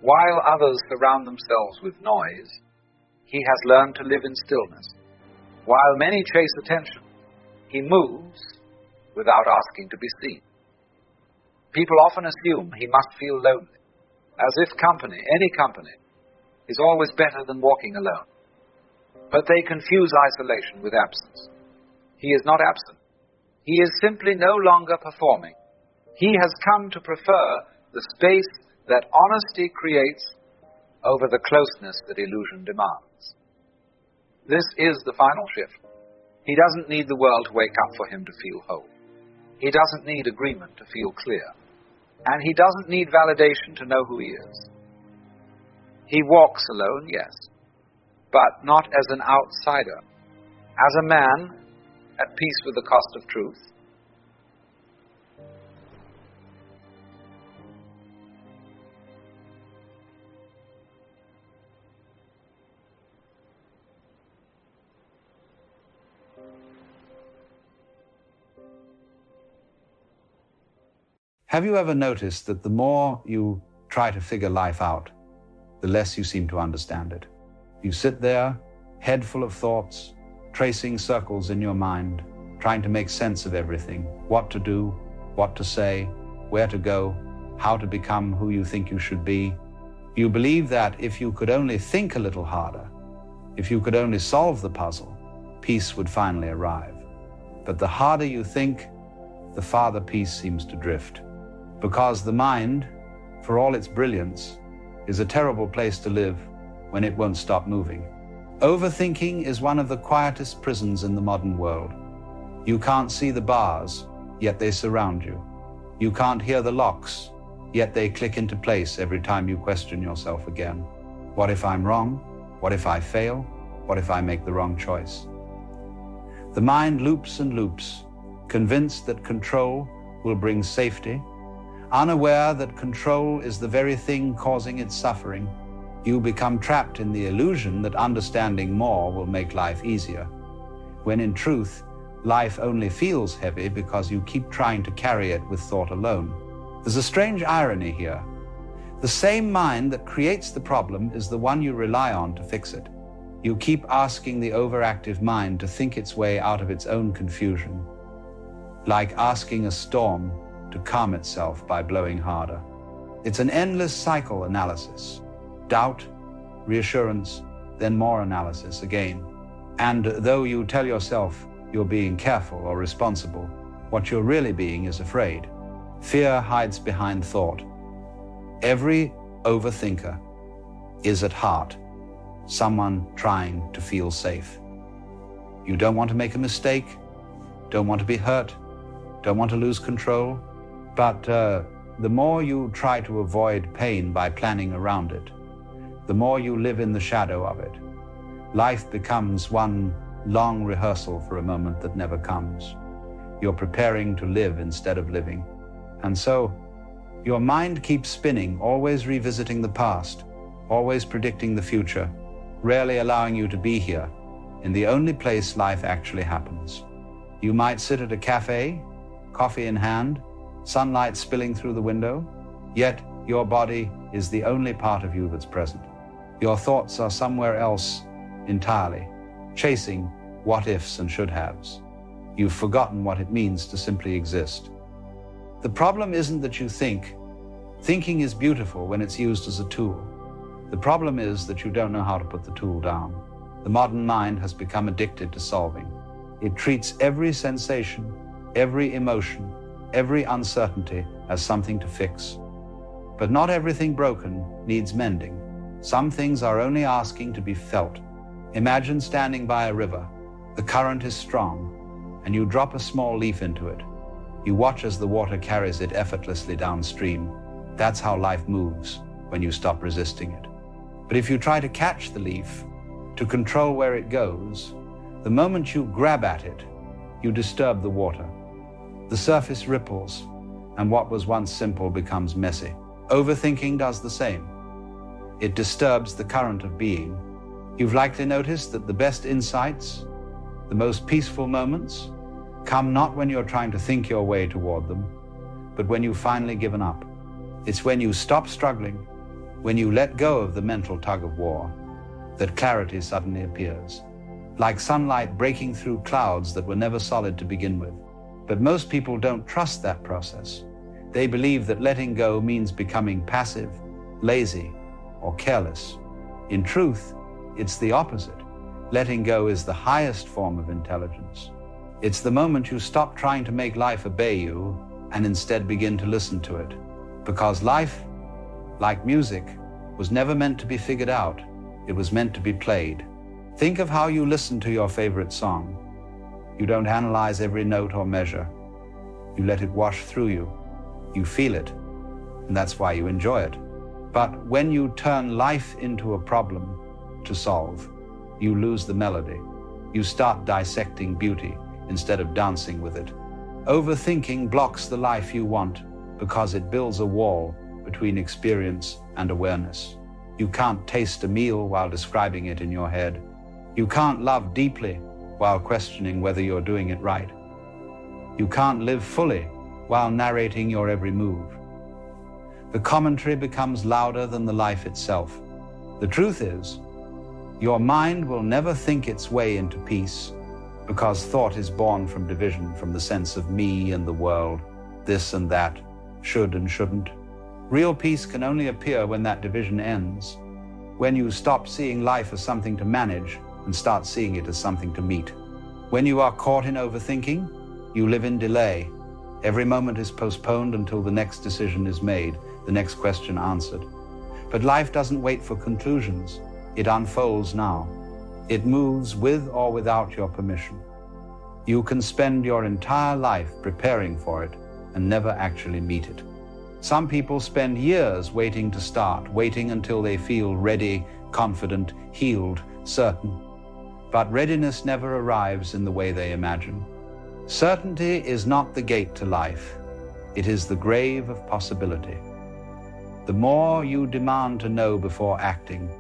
While others surround themselves with noise, he has learned to live in stillness. While many chase attention, he moves without asking to be seen. People often assume he must feel lonely, as if company, any company, is always better than walking alone. But they confuse isolation with absence. He is not absent. He is simply no longer performing. He has come to prefer the space that honesty creates over the closeness that illusion demands. This is the final shift. He doesn't need the world to wake up for him to feel whole. He doesn't need agreement to feel clear. And he doesn't need validation to know who he is. He walks alone, yes, but not as an outsider, as a man at peace with the cost of truth. Have you ever noticed that the more you try to figure life out, the less you seem to understand it? You sit there, head full of thoughts, tracing circles in your mind, trying to make sense of everything, what to do, what to say, where to go, how to become who you think you should be. You believe that if you could only think a little harder, if you could only solve the puzzle, peace would finally arrive. But the harder you think, the farther peace seems to drift. Because the mind, for all its brilliance, is a terrible place to live when it won't stop moving. Overthinking is one of the quietest prisons in the modern world. You can't see the bars, yet they surround you. You can't hear the locks, yet they click into place every time you question yourself again. What if I'm wrong? What if I fail? What if I make the wrong choice? The mind loops and loops, convinced that control will bring safety, unaware that control is the very thing causing its suffering. You become trapped in the illusion that understanding more will make life easier, when in truth, life only feels heavy because you keep trying to carry it with thought alone. There's a strange irony here. The same mind that creates the problem is the one you rely on to fix it. You keep asking the overactive mind to think its way out of its own confusion, like asking a storm to calm itself by blowing harder. It's an endless cycle analysis. Doubt, reassurance, then more analysis again. And though you tell yourself you're being careful or responsible, what you're really being is afraid. Fear hides behind thought. Every overthinker is at heart someone trying to feel safe. You don't want to make a mistake, don't want to be hurt, don't want to lose control, but the more you try to avoid pain by planning around it, the more you live in the shadow of it. Life becomes one long rehearsal for a moment that never comes. You're preparing to live instead of living. And so, your mind keeps spinning, always revisiting the past, always predicting the future, rarely allowing you to be here, in the only place life actually happens. You might sit at a cafe, coffee in hand, sunlight spilling through the window, yet your body is the only part of you that's present. Your thoughts are somewhere else entirely, chasing what-ifs and should-haves. You've forgotten what it means to simply exist. The problem isn't that you think. Thinking is beautiful when it's used as a tool. The problem is that you don't know how to put the tool down. The modern mind has become addicted to solving. It treats every sensation, every emotion, every uncertainty as something to fix. But not everything broken needs mending. Some things are only asking to be felt. Imagine standing by a river. The current is strong, and you drop a small leaf into it. You watch as the water carries it effortlessly downstream. That's how life moves when you stop resisting it. But if you try to catch the leaf, to control where it goes, the moment you grab at it, you disturb the water. The surface ripples, and what was once simple becomes messy. Overthinking does the same. It disturbs the current of being. You've likely noticed that the best insights, the most peaceful moments, come not when you're trying to think your way toward them, but when you've finally given up. It's when you stop struggling, when you let go of the mental tug of war, that clarity suddenly appears, like sunlight breaking through clouds that were never solid to begin with. But most people don't trust that process. They believe that letting go means becoming passive, lazy, or careless. In truth, it's the opposite. Letting go is the highest form of intelligence. It's the moment you stop trying to make life obey you and instead begin to listen to it. Because life, like music, was never meant to be figured out. It was meant to be played. Think of how you listen to your favorite song. You don't analyze every note or measure. You let it wash through you. You feel it, and that's why you enjoy it. But when you turn life into a problem to solve, you lose the melody. You start dissecting beauty instead of dancing with it. Overthinking blocks the life you want because it builds a wall between experience and awareness. You can't taste a meal while describing it in your head. You can't love deeply while questioning whether you're doing it right. You can't live fully while narrating your every move. The commentary becomes louder than the life itself. The truth is, your mind will never think its way into peace because thought is born from division, from the sense of me and the world, this and that, should and shouldn't. Real peace can only appear when that division ends, when you stop seeing life as something to manage and start seeing it as something to meet. When you are caught in overthinking, you live in delay. Every moment is postponed until the next decision is made, the next question answered. But life doesn't wait for conclusions. It unfolds now. It moves with or without your permission. You can spend your entire life preparing for it and never actually meet it. Some people spend years waiting to start, waiting until they feel ready, confident, healed, certain. But readiness never arrives in the way they imagine. Certainty is not the gate to life. It is the grave of possibility. The more you demand to know before acting,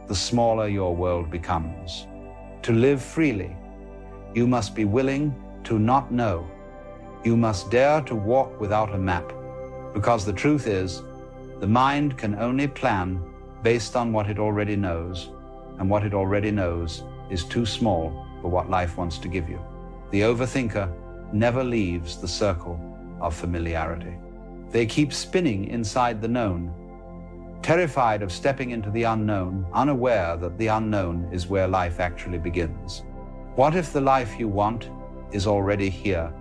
the smaller your world becomes. To live freely, you must be willing to not know. You must dare to walk without a map, because the truth is, the mind can only plan based on what it already knows, and what it already knows is too small for what life wants to give you. The overthinker never leaves the circle of familiarity. They keep spinning inside the known, terrified of stepping into the unknown, unaware that the unknown is where life actually begins. What if the life you want is already here,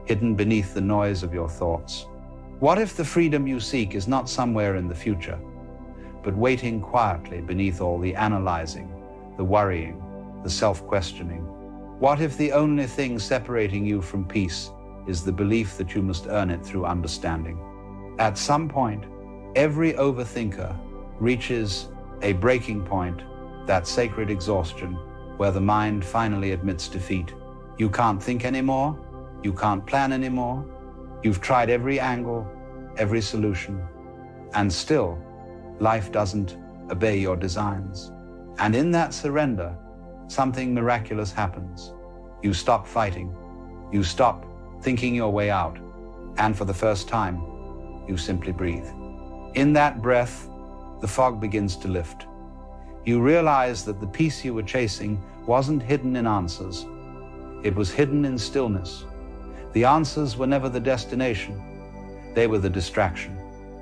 hidden beneath the noise of your thoughts? What if the freedom you seek is not somewhere in the future, but waiting quietly beneath all the analyzing, the worrying, the self-questioning? What if the only thing separating you from peace is the belief that you must earn it through understanding? At some point, every overthinker reaches a breaking point, that sacred exhaustion, where the mind finally admits defeat. You can't think anymore, you can't plan anymore, you've tried every angle, every solution, and still, life doesn't obey your designs. And in that surrender, something miraculous happens. You stop fighting, you stop thinking your way out, and for the first time, you simply breathe. In that breath, the fog begins to lift. You realize that the peace you were chasing wasn't hidden in answers. It was hidden in stillness. The answers were never the destination. They were the distraction.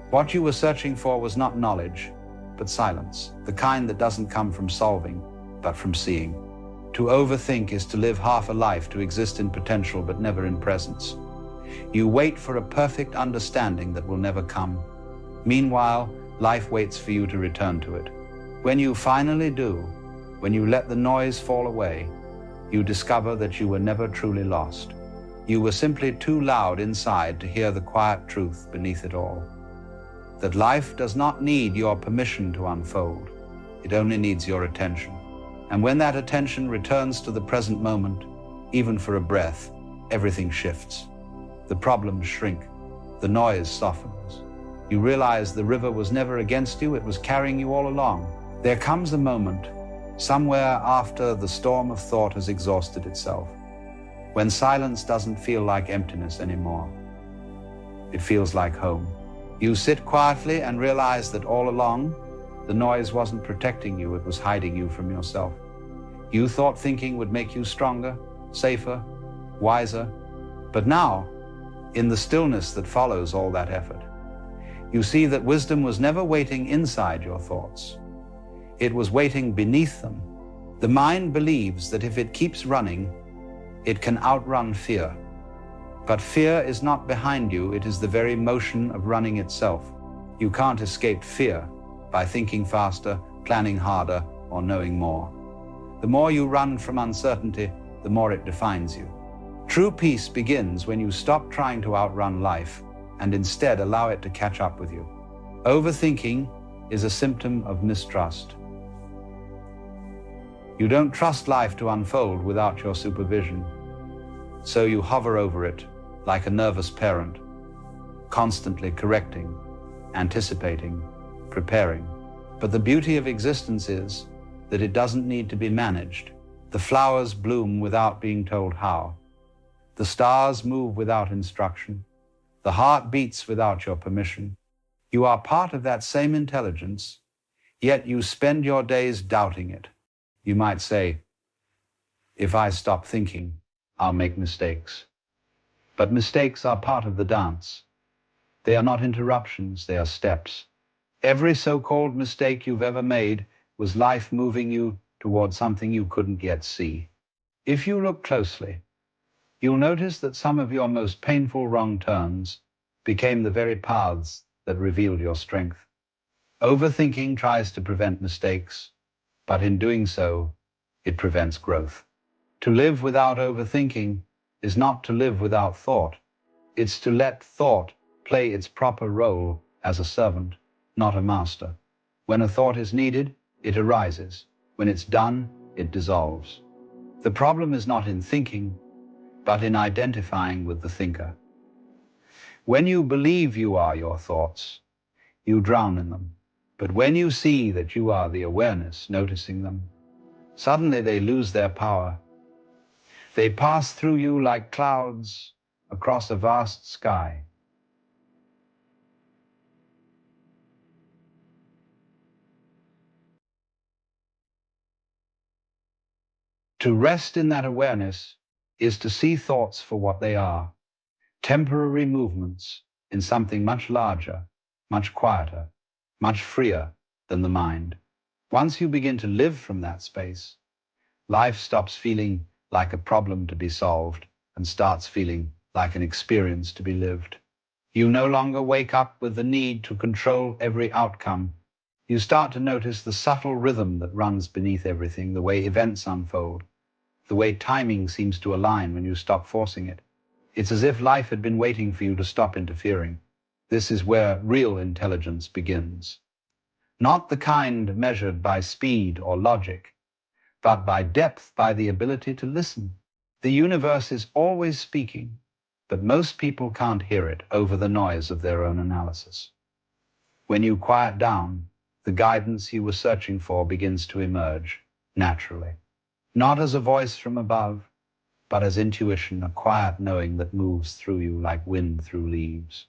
What you were searching for was not knowledge, but silence, the kind that doesn't come from solving, but from seeing. To overthink is to live half a life, to exist in potential but never in presence. You wait for a perfect understanding that will never come. Meanwhile, life waits for you to return to it. When you finally do, when you let the noise fall away, you discover that you were never truly lost. You were simply too loud inside to hear the quiet truth beneath it all. That life does not need your permission to unfold. It only needs your attention. And when that attention returns to the present moment, even for a breath, everything shifts. The problems shrink. The noise softens. You realize the river was never against you, it was carrying you all along. There comes a moment, somewhere after the storm of thought has exhausted itself, when silence doesn't feel like emptiness anymore. It feels like home. You sit quietly and realize that all along, the noise wasn't protecting you, it was hiding you from yourself. You thought thinking would make you stronger, safer, wiser. But now, in the stillness that follows all that effort, you see that wisdom was never waiting inside your thoughts. It was waiting beneath them. The mind believes that if it keeps running, it can outrun fear. But fear is not behind you, it is the very motion of running itself. You can't escape fear by thinking faster, planning harder, or knowing more. The more you run from uncertainty, the more it defines you. True peace begins when you stop trying to outrun life and instead allow it to catch up with you. Overthinking is a symptom of mistrust. You don't trust life to unfold without your supervision, so you hover over it like a nervous parent, constantly correcting, anticipating, preparing. But the beauty of existence is that it doesn't need to be managed. The flowers bloom without being told how. The stars move without instruction. The heart beats without your permission. You are part of that same intelligence, yet you spend your days doubting it. You might say, if I stop thinking, I'll make mistakes. But mistakes are part of the dance. They are not interruptions, they are steps. Every so-called mistake you've ever made was life moving you toward something you couldn't yet see. If you look closely, you'll notice that some of your most painful wrong turns became the very paths that revealed your strength. Overthinking tries to prevent mistakes, but in doing so, it prevents growth. To live without overthinking is not to live without thought. It's to let thought play its proper role as a servant, not a master. When a thought is needed, it arises. When it's done, it dissolves. The problem is not in thinking, but in identifying with the thinker. When you believe you are your thoughts, you drown in them. But when you see that you are the awareness noticing them, suddenly they lose their power. They pass through you like clouds across a vast sky. To rest in that awareness is to see thoughts for what they are, temporary movements in something much larger, much quieter, much freer than the mind. Once you begin to live from that space, life stops feeling like a problem to be solved and starts feeling like an experience to be lived. You no longer wake up with the need to control every outcome. You start to notice the subtle rhythm that runs beneath everything, the way events unfold, the way timing seems to align when you stop forcing it. It's as if life had been waiting for you to stop interfering. This is where real intelligence begins. Not the kind measured by speed or logic, but by depth, by the ability to listen. The universe is always speaking, but most people can't hear it over the noise of their own analysis. When you quiet down, the guidance you were searching for begins to emerge naturally. Not as a voice from above, but as intuition, a quiet knowing that moves through you like wind through leaves.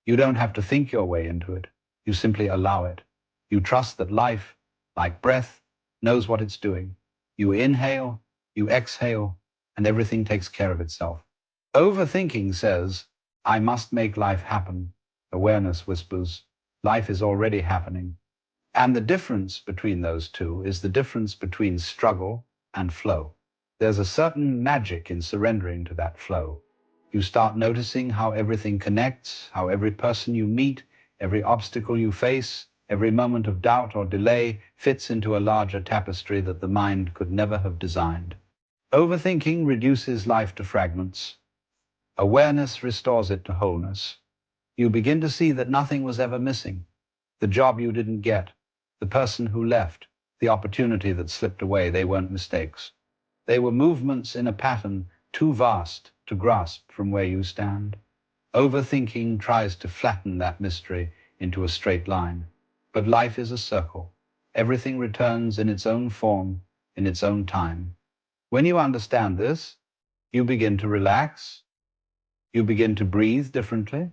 You don't have to think your way into it. You simply allow it. You trust that life, like breath, knows what it's doing. You inhale, you exhale, and everything takes care of itself. Overthinking says, I must make life happen. Awareness whispers, life is already happening. And the difference between those two is the difference between struggle and flow. There's a certain magic in surrendering to that flow. You start noticing how everything connects, how every person you meet, every obstacle you face, every moment of doubt or delay fits into a larger tapestry that the mind could never have designed. Overthinking reduces life to fragments. Awareness restores it to wholeness. You begin to see that nothing was ever missing. The job you didn't get, the person who left, the opportunity that slipped away, they weren't mistakes. They were movements in a pattern too vast to grasp from where you stand. Overthinking tries to flatten that mystery into a straight line. But life is a circle. Everything returns in its own form, in its own time. When you understand this, you begin to relax. You begin to breathe differently.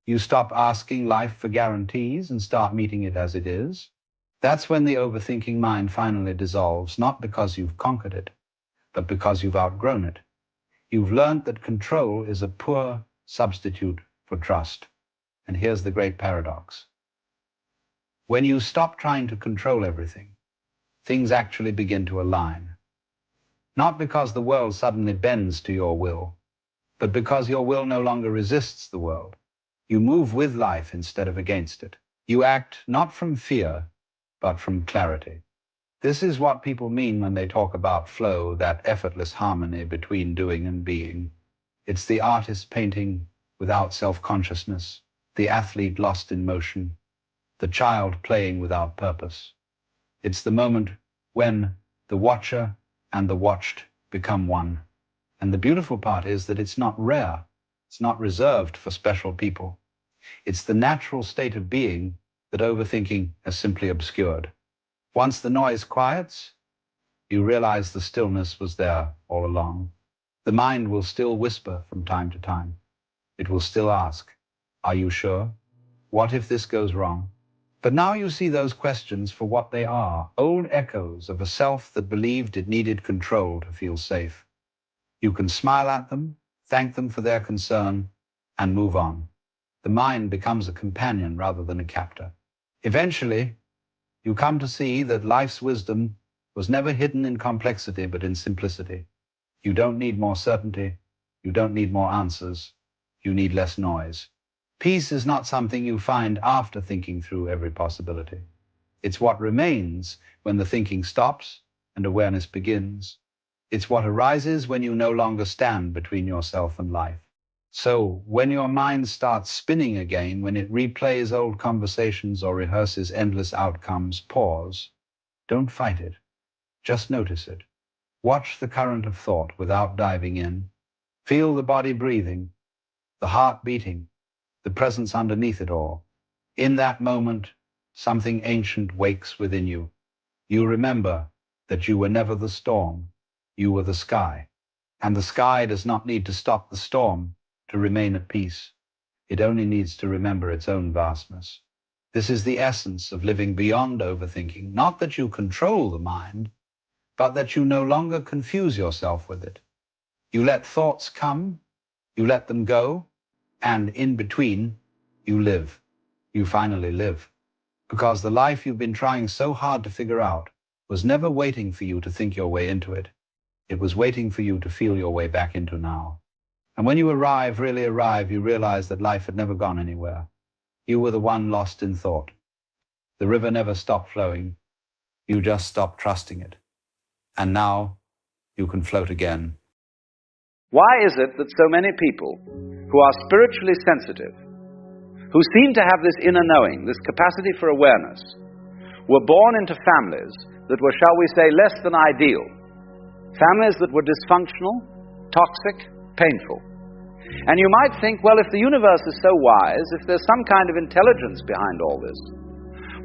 You stop asking life for guarantees and start meeting it as it is. That's when the overthinking mind finally dissolves, not because you've conquered it, but because you've outgrown it. You've learned that control is a poor substitute for trust. And here's the great paradox. When you stop trying to control everything, things actually begin to align. Not because the world suddenly bends to your will, but because your will no longer resists the world. You move with life instead of against it. You act not from fear, but from clarity. This is what people mean when they talk about flow, that effortless harmony between doing and being. It's the artist painting without self-consciousness, the athlete lost in motion, the child playing without purpose. It's the moment when the watcher and the watched become one. And the beautiful part is that it's not rare. It's not reserved for special people. It's the natural state of being that overthinking has simply obscured. Once the noise quiets, you realize the stillness was there all along. The mind will still whisper from time to time. It will still ask, are you sure? What if this goes wrong? But now you see those questions for what they are, old echoes of a self that believed it needed control to feel safe. You can smile at them, thank them for their concern, and move on. The mind becomes a companion rather than a captor. Eventually, you come to see that life's wisdom was never hidden in complexity, but in simplicity. You don't need more certainty. You don't need more answers. You need less noise. Peace is not something you find after thinking through every possibility. It's what remains when the thinking stops and awareness begins. It's what arises when you no longer stand between yourself and life. So, when your mind starts spinning again, when it replays old conversations or rehearses endless outcomes, pause. Don't fight it. Just notice it. Watch the current of thought without diving in. Feel the body breathing, the heart beating, the presence underneath it all. In that moment, something ancient wakes within you. You remember that you were never the storm. You were the sky. And the sky does not need to stop the storm to remain at peace. It only needs to remember its own vastness. This is the essence of living beyond overthinking. Not that you control the mind, but that you no longer confuse yourself with it. You let thoughts come, you let them go, and in between, you live. You finally live. Because the life you've been trying so hard to figure out was never waiting for you to think your way into it. It was waiting for you to feel your way back into now. And when you really arrive, you realize that life had never gone anywhere. You were the one lost in thought. The river never stopped flowing. You just stopped trusting it. And now you can float again. Why is it that so many people who are spiritually sensitive, who seem to have this inner knowing, this capacity for awareness, were born into families that were, shall we say, less than ideal, families that were dysfunctional, toxic, painful? And you might think, well, if the universe is so wise, if there's some kind of intelligence behind all this,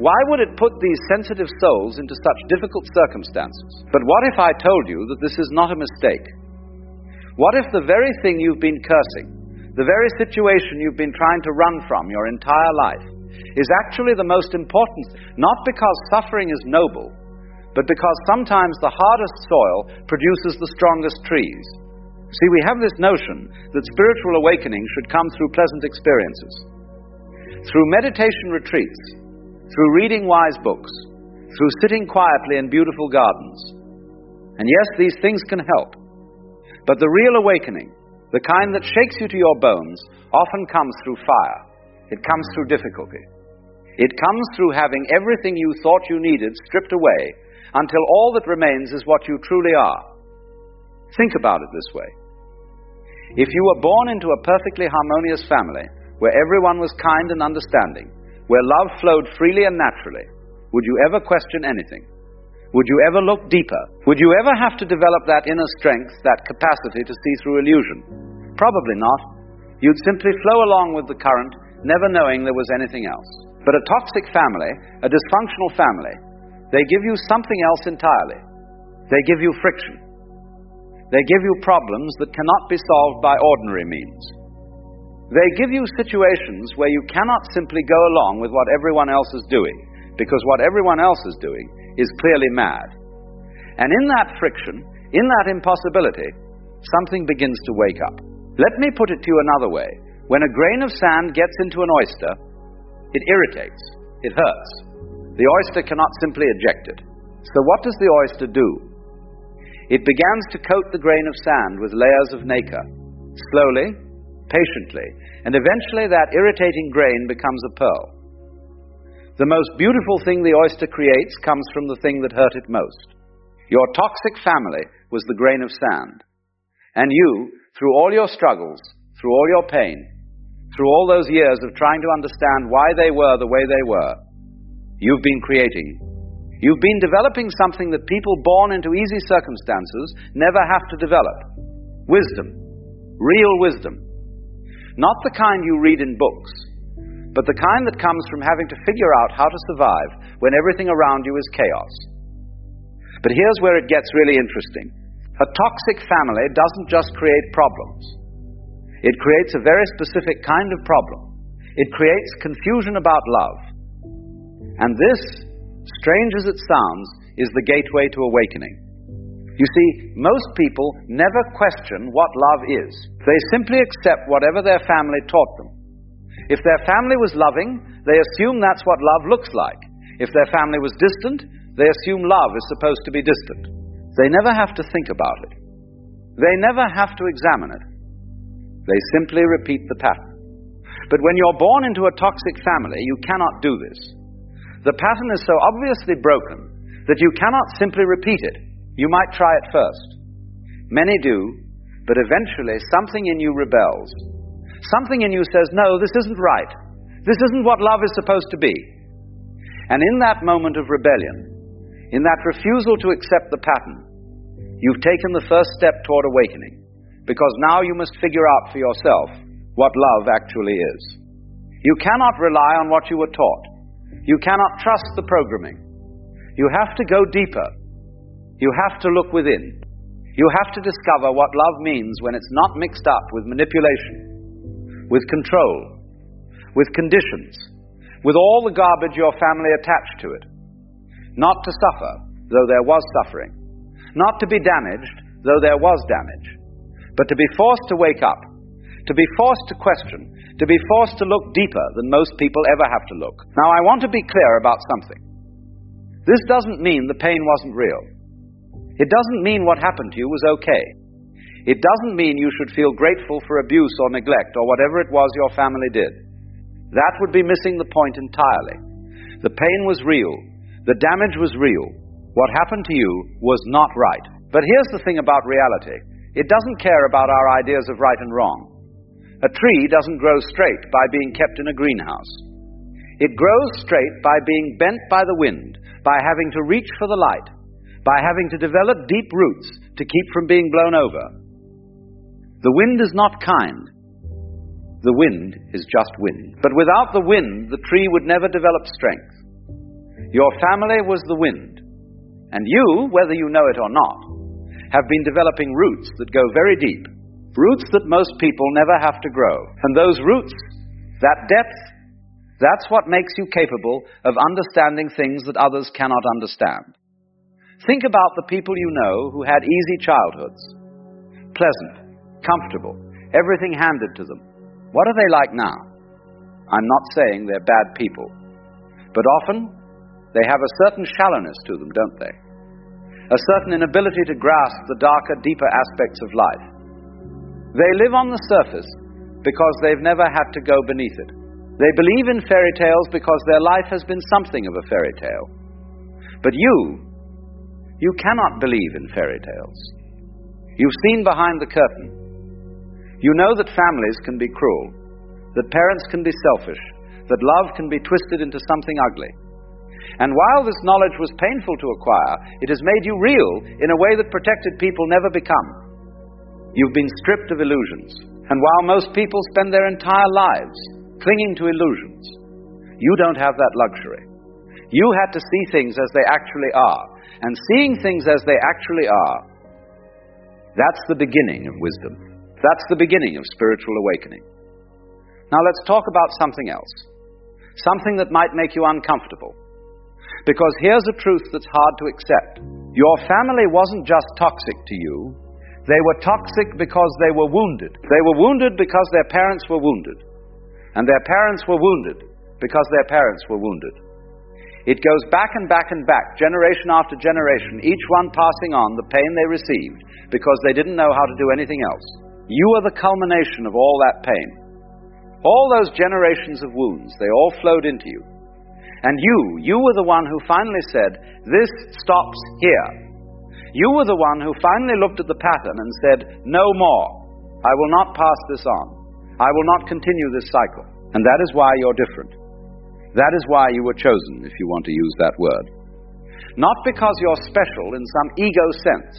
why would it put these sensitive souls into such difficult circumstances? But what if I told you that this is not a mistake? What if the very thing you've been cursing, the very situation you've been trying to run from your entire life, is actually the most important, not because suffering is noble, but because sometimes the hardest soil produces the strongest trees. See, we have this notion that spiritual awakening should come through pleasant experiences, through meditation retreats, through reading wise books, through sitting quietly in beautiful gardens. And yes, these things can help. But the real awakening, the kind that shakes you to your bones, often comes through fire. It comes through difficulty. It comes through having everything you thought you needed stripped away until all that remains is what you truly are. Think about it this way. If you were born into a perfectly harmonious family, where everyone was kind and understanding, where love flowed freely and naturally, would you ever question anything? Would you ever look deeper? Would you ever have to develop that inner strength, that capacity to see through illusion? Probably not. You'd simply flow along with the current, never knowing there was anything else. But a toxic family, a dysfunctional family, they give you something else entirely. They give you friction. They give you problems that cannot be solved by ordinary means. They give you situations where you cannot simply go along with what everyone else is doing, because what everyone else is doing is clearly mad. And in that friction, in that impossibility, something begins to wake up. Let me put it to you another way. When a grain of sand gets into an oyster, it irritates, it hurts. The oyster cannot simply eject it. So what does the oyster do? It begins to coat the grain of sand with layers of nacre, slowly, patiently, and eventually that irritating grain becomes a pearl. The most beautiful thing the oyster creates comes from the thing that hurt it most. Your toxic family was the grain of sand. And you, through all your struggles, through all your pain, through all those years of trying to understand why they were the way they were, you've been creating. You've been developing something that people born into easy circumstances never have to develop. Wisdom. Real wisdom. Not the kind you read in books, but the kind that comes from having to figure out how to survive when everything around you is chaos. But here's where it gets really interesting. A toxic family doesn't just create problems. It creates a very specific kind of problem. It creates confusion about love. And this, strange as it sounds, is the gateway to awakening. You see, most people never question what love is. They simply accept whatever their family taught them. If their family was loving, they assume that's what love looks like. If their family was distant, they assume love is supposed to be distant. They never have to think about it. They never have to examine it. They simply repeat the pattern. But when you're born into a toxic family, you cannot do this. The pattern is so obviously broken that you cannot simply repeat it. You might try it first. Many do, but eventually something in you rebels. Something in you says, no, this isn't right. This isn't what love is supposed to be. And in that moment of rebellion, in that refusal to accept the pattern, you've taken the first step toward awakening, because now you must figure out for yourself what love actually is. You cannot rely on what you were taught. You cannot trust the programming. You have to go deeper. You have to look within. You have to discover what love means when it's not mixed up with manipulation, with control, with conditions, with all the garbage your family attached to it. Not to suffer, though there was suffering. Not to be damaged, though there was damage. But to be forced to wake up, to be forced to question, to be forced to look deeper than most people ever have to look. Now, I want to be clear about something. This doesn't mean the pain wasn't real. It doesn't mean what happened to you was okay. It doesn't mean you should feel grateful for abuse or neglect or whatever it was your family did. That would be missing the point entirely. The pain was real. The damage was real. What happened to you was not right. But here's the thing about reality. It doesn't care about our ideas of right and wrong. A tree doesn't grow straight by being kept in a greenhouse. It grows straight by being bent by the wind, by having to reach for the light, by having to develop deep roots to keep from being blown over. The wind is not kind. The wind is just wind. But without the wind, the tree would never develop strength. Your family was the wind. And you, whether you know it or not, have been developing roots that go very deep. Roots that most people never have to grow. And those roots, that depth, that's what makes you capable of understanding things that others cannot understand. Think about the people you know who had easy childhoods. Pleasant, comfortable, everything handed to them. What are they like now? I'm not saying they're bad people, but often they have a certain shallowness to them, don't they? A certain inability to grasp the darker, deeper aspects of life. They live on the surface because they've never had to go beneath it. They believe in fairy tales because their life has been something of a fairy tale. But you cannot believe in fairy tales. You've seen behind the curtain. You know that families can be cruel, that parents can be selfish, that love can be twisted into something ugly. And while this knowledge was painful to acquire, it has made you real in a way that protected people never become. You've been stripped of illusions. And while most people spend their entire lives clinging to illusions, you don't have that luxury. You had to see things as they actually are. And seeing things as they actually are, that's the beginning of wisdom. That's the beginning of spiritual awakening. Now let's talk about something else. Something that might make you uncomfortable. Because here's a truth that's hard to accept. Your family wasn't just toxic to you. They were toxic because they were wounded. They were wounded because their parents were wounded. And their parents were wounded because their parents were wounded. It goes back and back and back, generation after generation, each one passing on the pain they received because they didn't know how to do anything else. You are the culmination of all that pain. All those generations of wounds, they all flowed into you. And you were the one who finally said, this stops here. You were the one who finally looked at the pattern and said, no more. I will not pass this on. I will not continue this cycle. And that is why you're different. That is why you were chosen, if you want to use that word. Not because you're special in some ego sense,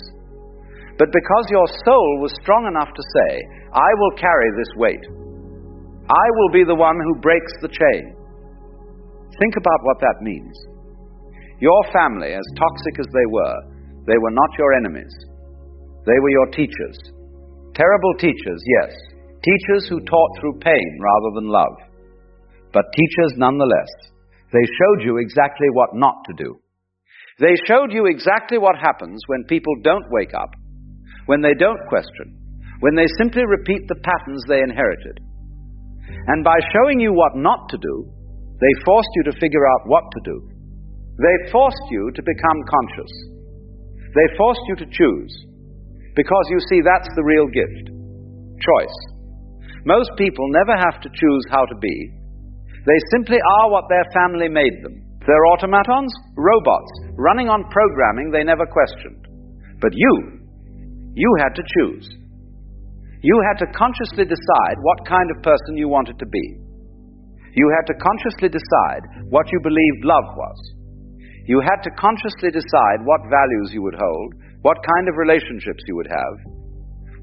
but because your soul was strong enough to say, I will carry this weight. I will be the one who breaks the chain. Think about what that means. Your family, as toxic as they were not your enemies. They were your teachers. Terrible teachers, yes. Teachers who taught through pain rather than love. But teachers nonetheless. They showed you exactly what not to do. They showed you exactly what happens when people don't wake up, when they don't question, when they simply repeat the patterns they inherited. And by showing you what not to do, they forced you to figure out what to do. They forced you to become conscious. They forced you to choose. Because you see, that's the real gift. Choice. Most people never have to choose how to be. They simply are what their family made them. They're automatons, robots, running on programming they never questioned. But you had to choose. You had to consciously decide what kind of person you wanted to be. You had to consciously decide what you believed love was. You had to consciously decide what values you would hold, what kind of relationships you would have,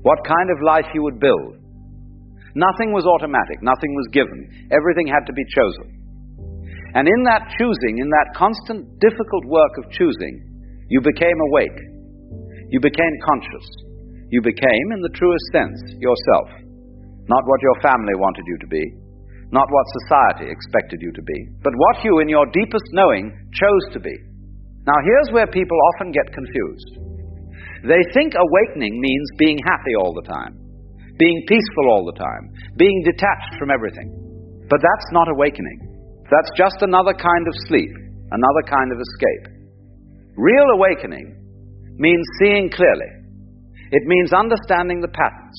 what kind of life you would build. Nothing was automatic, nothing was given. Everything had to be chosen. And in that choosing, in that constant, difficult work of choosing, you became awake. You became conscious. You became, in the truest sense, yourself. Not what your family wanted you to be, not what society expected you to be, but what you, in your deepest knowing, chose to be. Now, here's where people often get confused. They think awakening means being happy all the time, being peaceful all the time, being detached from everything. But that's not awakening. That's just another kind of sleep, another kind of escape. Real awakening means seeing clearly. It means understanding the patterns.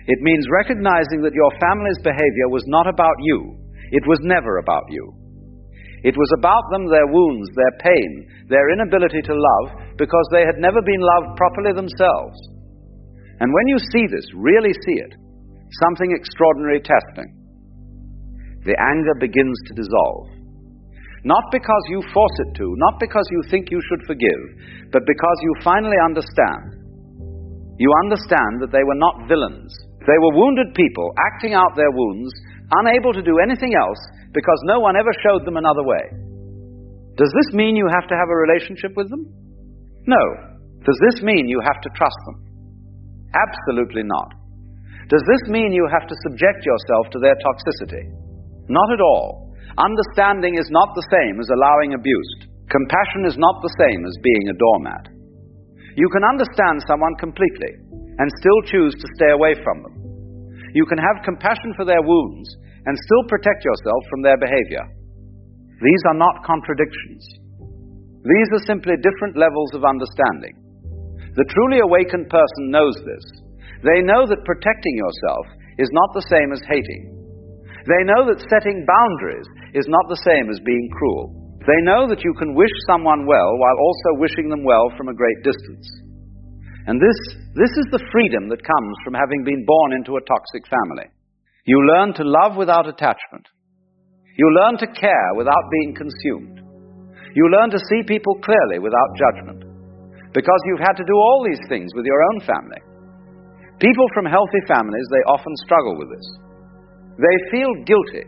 It means recognizing that your family's behavior was not about you. It was never about you. It was about them, their wounds, their pain, their inability to love, because they had never been loved properly themselves. And when you see this, really see it, something extraordinary is happening. The anger begins to dissolve. Not because you force it to, not because you think you should forgive, but because you finally understand. You understand that they were not villains. They were wounded people acting out their wounds, unable to do anything else because no one ever showed them another way. Does this mean you have to have a relationship with them? No. Does this mean you have to trust them? Absolutely not. Does this mean you have to subject yourself to their toxicity? Not at all. Understanding is not the same as allowing abuse. Compassion is not the same as being a doormat. You can understand someone completely and still choose to stay away from them. You can have compassion for their wounds and still protect yourself from their behavior. These are not contradictions. These are simply different levels of understanding. The truly awakened person knows this. They know that protecting yourself is not the same as hating. They know that setting boundaries is not the same as being cruel. They know that you can wish someone well while also wishing them well from a great distance. And this is the freedom that comes from having been born into a toxic family. You learn to love without attachment. You learn to care without being consumed. You learn to see people clearly without judgment. Because you've had to do all these things with your own family. People from healthy families, they often struggle with this. They feel guilty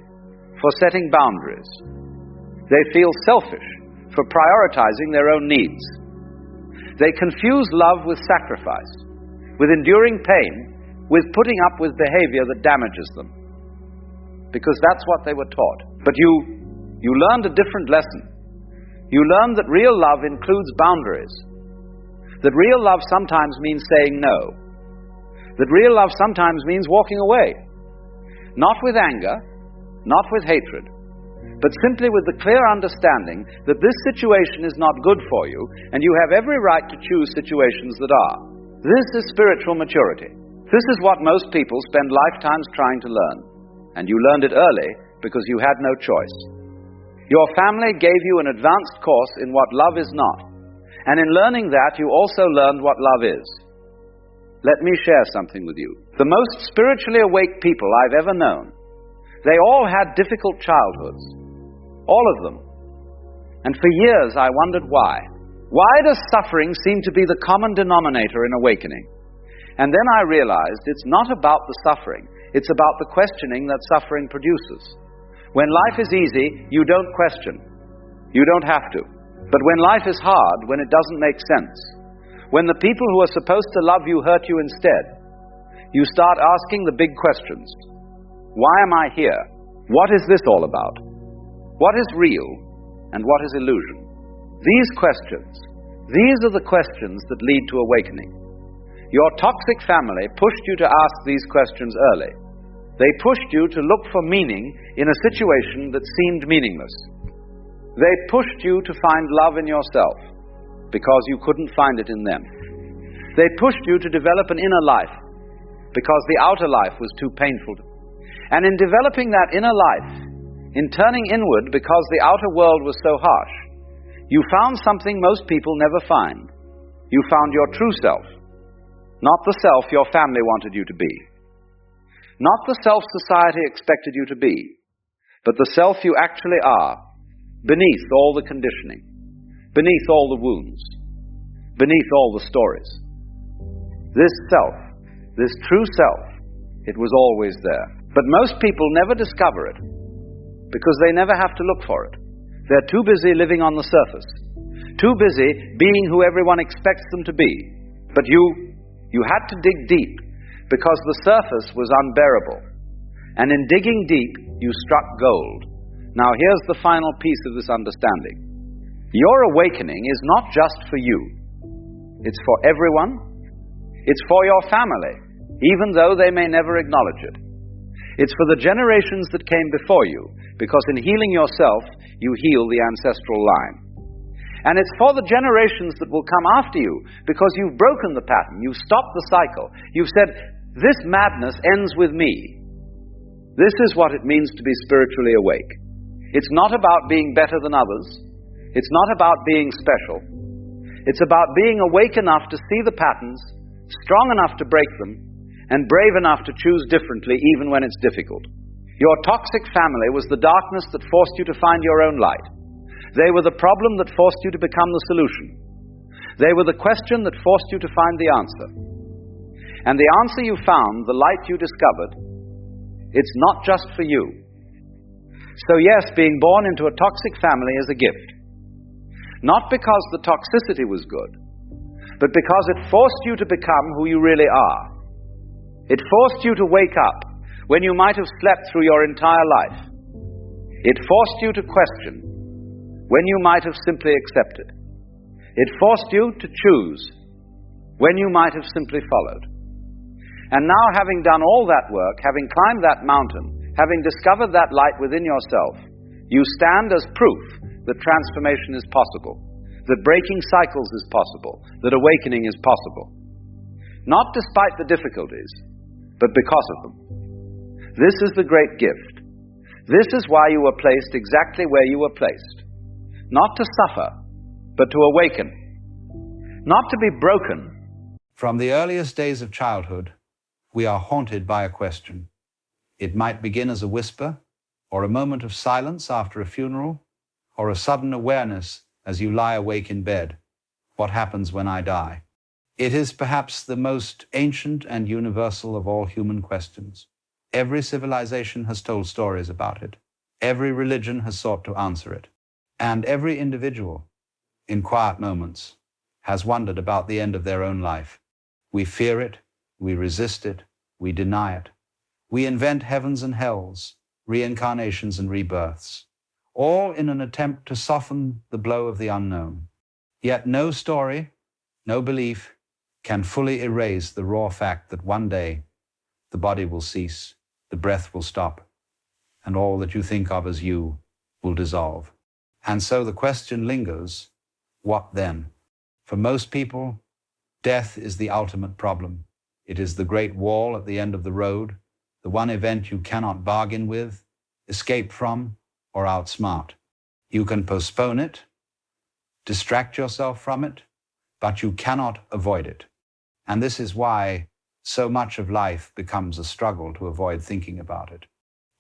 for setting boundaries. They feel selfish for prioritizing their own needs. They confuse love with sacrifice, with enduring pain, with putting up with behavior that damages them. Because that's what they were taught. But you learned a different lesson. You learned that real love includes boundaries. That real love sometimes means saying no. That real love sometimes means walking away. Not with anger, not with hatred, but simply with the clear understanding that this situation is not good for you, and you have every right to choose situations that are. This is spiritual maturity. This is what most people spend lifetimes trying to learn. And you learned it early because you had no choice. Your family gave you an advanced course in what love is not. And in learning that, you also learned what love is. Let me share something with you. The most spiritually awake people I've ever known, they all had difficult childhoods. All of them. And for years I wondered why. Why does suffering seem to be the common denominator in awakening? And then I realized it's not about the suffering. It's about the questioning that suffering produces. When life is easy, you don't question. You don't have to. But when life is hard, when it doesn't make sense, when the people who are supposed to love you hurt you instead, you start asking the big questions. Why am I here? What is this all about? What is real and what is illusion? These are the questions that lead to awakening. Your toxic family pushed you to ask these questions early. They pushed you to look for meaning in a situation that seemed meaningless. They pushed you to find love in yourself because you couldn't find it in them. They pushed you to develop an inner life because the outer life was too painful. And in developing that inner life, in turning inward because the outer world was so harsh, you found something most people never find. You found your true self, not the self your family wanted you to be, not the self society expected you to be, but the self you actually are, beneath all the conditioning, beneath all the wounds, beneath all the stories. This self, this true self, it was always there. But most people never discover it because they never have to look for it. They're too busy living on the surface, too busy being who everyone expects them to be. But you had to dig deep because the surface was unbearable. And in digging deep, you struck gold. Now here's the final piece of this understanding. Your awakening is not just for you. It's for everyone. It's for your family, even though they may never acknowledge it. It's for the generations that came before you, because in healing yourself, you heal the ancestral line. And it's for the generations that will come after you, because you've broken the pattern, you've stopped the cycle. You've said, this madness ends with me. This is what it means to be spiritually awake. It's not about being better than others. It's not about being special. It's about being awake enough to see the patterns, strong enough to break them, and brave enough to choose differently even when it's difficult. Your toxic family was the darkness that forced you to find your own light. They were the problem that forced you to become the solution. They were the question that forced you to find the answer. And the answer you found, the light you discovered, it's not just for you. So yes, being born into a toxic family is a gift. Not because the toxicity was good, but because it forced you to become who you really are. It forced you to wake up when you might have slept through your entire life. It forced you to question when you might have simply accepted. It forced you to choose when you might have simply followed. And now, having done all that work, having climbed that mountain, having discovered that light within yourself, you stand as proof that transformation is possible, that breaking cycles is possible, that awakening is possible. Not despite the difficulties, but because of them. This is the great gift. This is why you were placed exactly where you were placed. Not to suffer, but to awaken. Not to be broken. From the earliest days of childhood, we are haunted by a question. It might begin as a whisper, or a moment of silence after a funeral, or a sudden awareness as you lie awake in bed. What happens when I die? It is perhaps the most ancient and universal of all human questions. Every civilization has told stories about it. Every religion has sought to answer it. And every individual, in quiet moments, has wondered about the end of their own life. We fear it, we resist it, we deny it. We invent heavens and hells, reincarnations and rebirths, all in an attempt to soften the blow of the unknown. Yet no story, no belief, can fully erase the raw fact that one day the body will cease, the breath will stop, and all that you think of as you will dissolve. And so the question lingers, what then? For most people, death is the ultimate problem. It is the great wall at the end of the road, the one event you cannot bargain with, escape from, or outsmart. You can postpone it, distract yourself from it, but you cannot avoid it. And this is why so much of life becomes a struggle to avoid thinking about it.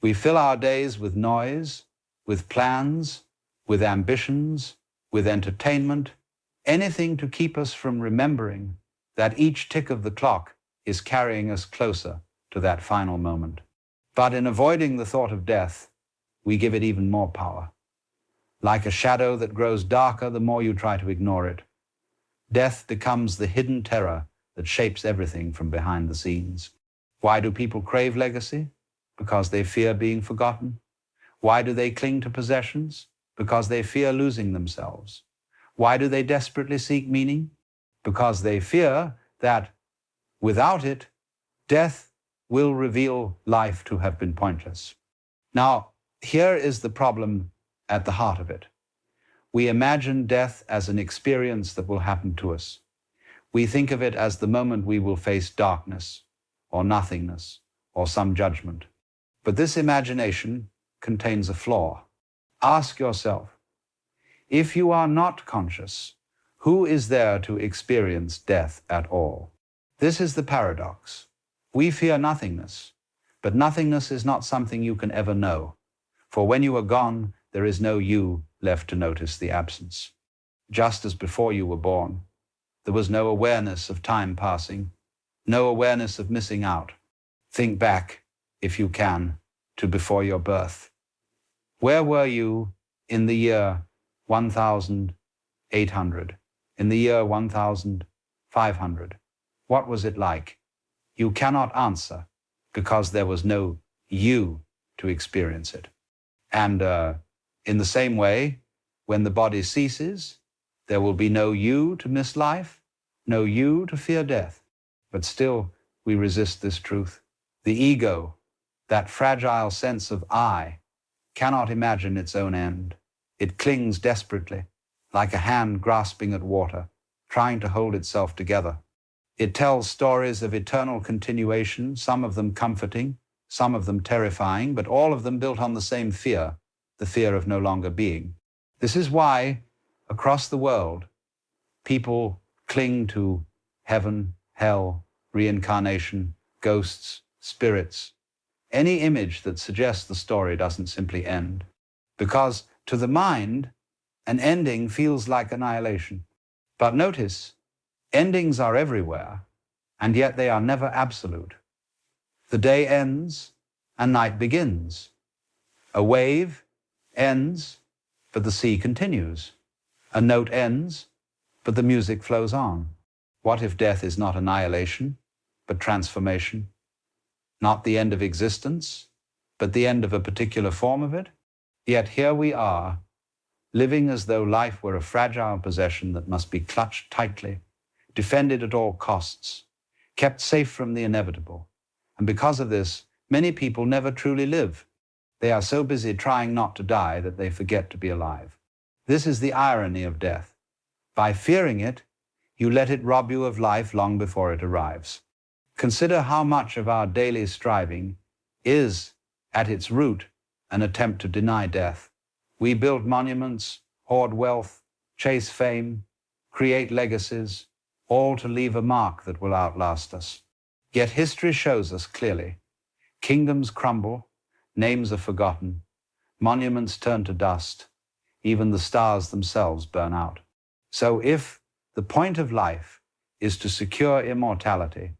We fill our days with noise, with plans, with ambitions, with entertainment, anything to keep us from remembering that each tick of the clock is carrying us closer to that final moment. But in avoiding the thought of death, we give it even more power. Like a shadow that grows darker the more you try to ignore it, death becomes the hidden terror that shapes everything from behind the scenes. Why do people crave legacy? Because they fear being forgotten. Why do they cling to possessions? Because they fear losing themselves. Why do they desperately seek meaning? Because they fear that without it, death will reveal life to have been pointless. Now, here is the problem at the heart of it. We imagine death as an experience that will happen to us. We think of it as the moment we will face darkness or nothingness or some judgment. But this imagination contains a flaw. Ask yourself, if you are not conscious, who is there to experience death at all? This is the paradox. We fear nothingness, but nothingness is not something you can ever know. For when you are gone, there is no you left to notice the absence. Just as before you were born, there was no awareness of time passing, no awareness of missing out. Think back, if you can, to before your birth. Where were you in the year 1800, in the year 1500? What was it like? You cannot answer because there was no you to experience it. And in the same way, when the body ceases, there will be no you to miss life, no you to fear death. But still, we resist this truth. The ego, that fragile sense of I, cannot imagine its own end. It clings desperately, like a hand grasping at water, trying to hold itself together. It tells stories of eternal continuation, some of them comforting, some of them terrifying, but all of them built on the same fear, the fear of no longer being. This is why, across the world, people cling to heaven, hell, reincarnation, ghosts, spirits, any image that suggests the story doesn't simply end. Because to the mind, an ending feels like annihilation. But notice, endings are everywhere, and yet they are never absolute. The day ends and night begins. A wave ends, but the sea continues. A note ends, but the music flows on. What if death is not annihilation, but transformation? Not the end of existence, but the end of a particular form of it? Yet here we are, living as though life were a fragile possession that must be clutched tightly, defended at all costs, kept safe from the inevitable. And because of this, many people never truly live. They are so busy trying not to die that they forget to be alive. This is the irony of death. By fearing it, you let it rob you of life long before it arrives. Consider how much of our daily striving is, at its root, an attempt to deny death. We build monuments, hoard wealth, chase fame, create legacies, all to leave a mark that will outlast us. Yet history shows us clearly. Kingdoms crumble, names are forgotten, monuments turn to dust, even the stars themselves burn out. So if the point of life is to secure immortality,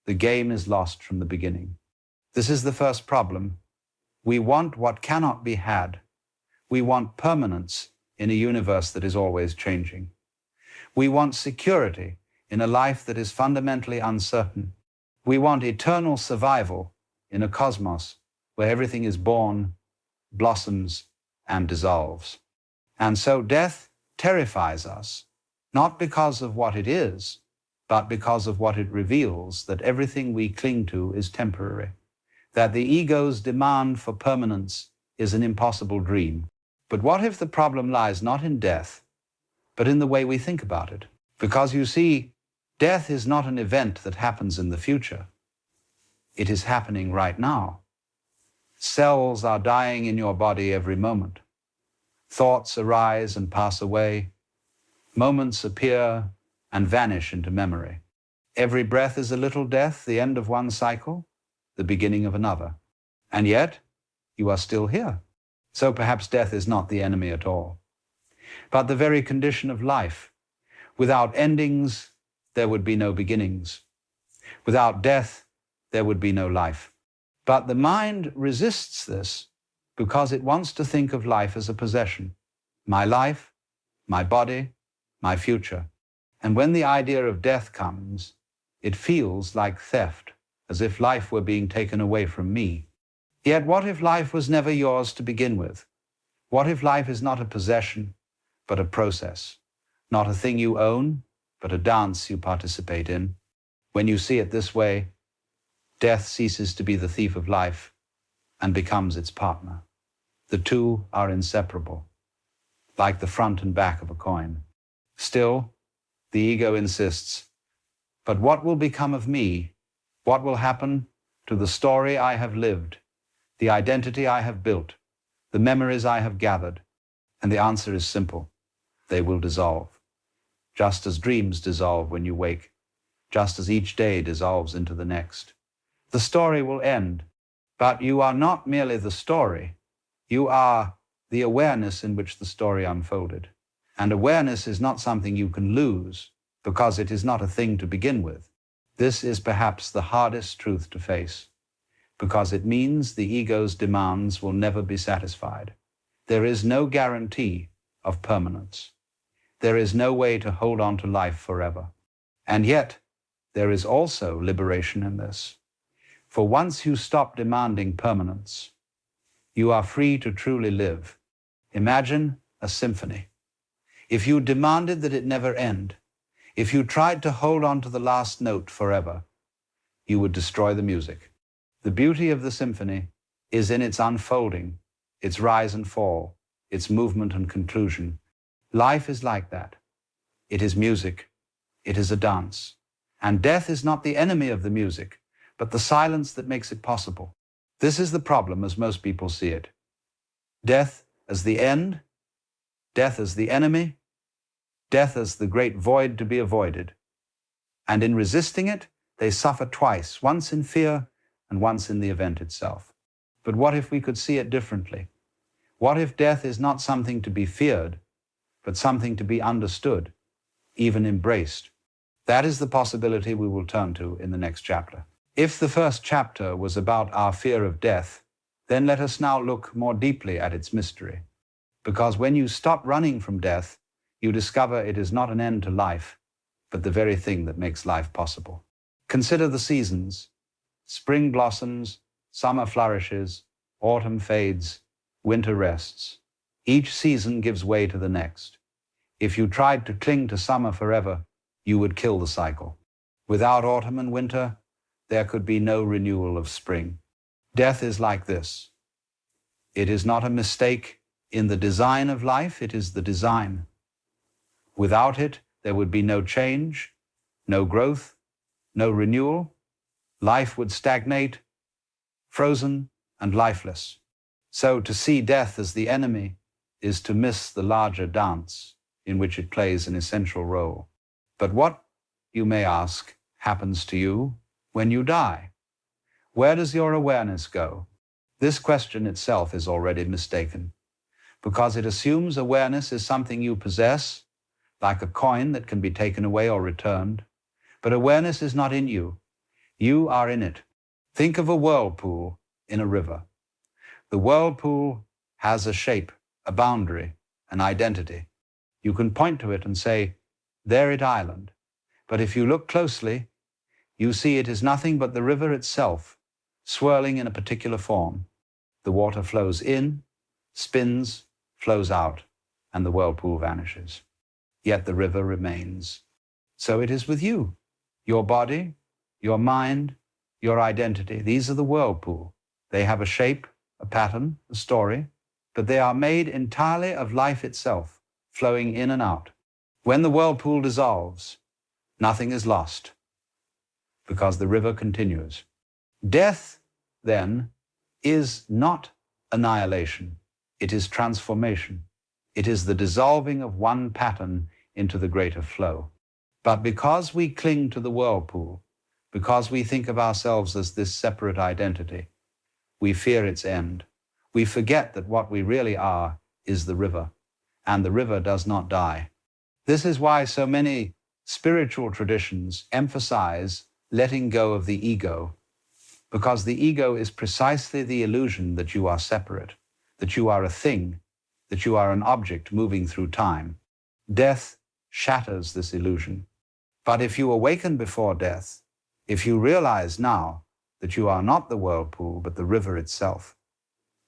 the game is lost from the beginning. This is the first problem. We want what cannot be had. We want permanence in a universe that is always changing. We want security in a life that is fundamentally uncertain. We want eternal survival in a cosmos where everything is born, blossoms, and dissolves. And so death terrifies us, not because of what it is, but because of what it reveals, that everything we cling to is temporary, that the ego's demand for permanence is an impossible dream. But what if the problem lies not in death, but in the way we think about it? Because you see, death is not an event that happens in the future. It is happening right now. Cells are dying in your body every moment. Thoughts arise and pass away. Moments appear and vanish into memory. Every breath is a little death, the end of one cycle, the beginning of another. And yet, you are still here. So perhaps death is not the enemy at all, but the very condition of life. Without endings, there would be no beginnings. Without death, there would be no life. But the mind resists this because it wants to think of life as a possession. My life, my body, my future. And when the idea of death comes, it feels like theft, as if life were being taken away from me. Yet what if life was never yours to begin with? What if life is not a possession, but a process? not a thing you own, but a dance you participate in. When you see it this way, death ceases to be the thief of life and becomes its partner. The two are inseparable, like the front and back of a coin. Still, the ego insists, but what will become of me? What will happen to the story I have lived, the identity I have built, the memories I have gathered? And the answer is simple. They will dissolve, just as dreams dissolve when you wake, just as each day dissolves into the next. The story will end, but you are not merely the story. You are the awareness in which the story unfolded. And awareness is not something you can lose, because it is not a thing to begin with. This is perhaps the hardest truth to face, because it means the ego's demands will never be satisfied. There is no guarantee of permanence. There is no way to hold on to life forever. And yet, there is also liberation in this. For once you stop demanding permanence, you are free to truly live. Imagine a symphony. If you demanded that it never end, if you tried to hold on to the last note forever, you would destroy the music. The beauty of the symphony is in its unfolding, its rise and fall, its movement and conclusion. Life is like that. It is music. It is a dance. And death is not the enemy of the music, but the silence that makes it possible. This is the problem as most people see it. Death as the end, death as the enemy, death as the great void to be avoided. And in resisting it, they suffer twice, once in fear and once in the event itself. But what if we could see it differently? What if death is not something to be feared, but something to be understood, even embraced? That is the possibility we will turn to in the next chapter. If the first chapter was about our fear of death, then let us now look more deeply at its mystery. Because when you stop running from death, you discover it is not an end to life, but the very thing that makes life possible. Consider the seasons. Spring blossoms, summer flourishes, autumn fades, winter rests. Each season gives way to the next. If you tried to cling to summer forever, you would kill the cycle. Without autumn and winter, there could be no renewal of spring. Death is like this. It is not a mistake in the design of life, it is the design. Without it, there would be no change, no growth, no renewal. Life would stagnate, frozen and lifeless. So to see death as the enemy is to miss the larger dance in which it plays an essential role. But what, you may ask, happens to you when you die? Where does your awareness go? This question itself is already mistaken, because it assumes awareness is something you possess, like a coin that can be taken away or returned. But awareness is not in you. You are in it. Think of a whirlpool in a river. The whirlpool has a shape, a boundary, an identity. You can point to it and say, "There it island." But if you look closely, you see it is nothing but the river itself, swirling in a particular form. The water flows in, spins, flows out, and the whirlpool vanishes. Yet the river remains. So it is with you. Your body, your mind, your identity, these are the whirlpool. They have a shape, a pattern, a story, but they are made entirely of life itself, flowing in and out. When the whirlpool dissolves, nothing is lost, because the river continues. Death, then, is not annihilation. It is transformation. It is the dissolving of one pattern into the greater flow. But because we cling to the whirlpool, because we think of ourselves as this separate identity, we fear its end. We forget that what we really are is the river, and the river does not die. This is why so many spiritual traditions emphasize letting go of the ego, because the ego is precisely the illusion that you are separate, that you are a thing, that you are an object moving through time. Death shatters this illusion. But if you awaken before death, if you realize now that you are not the whirlpool, but the river itself,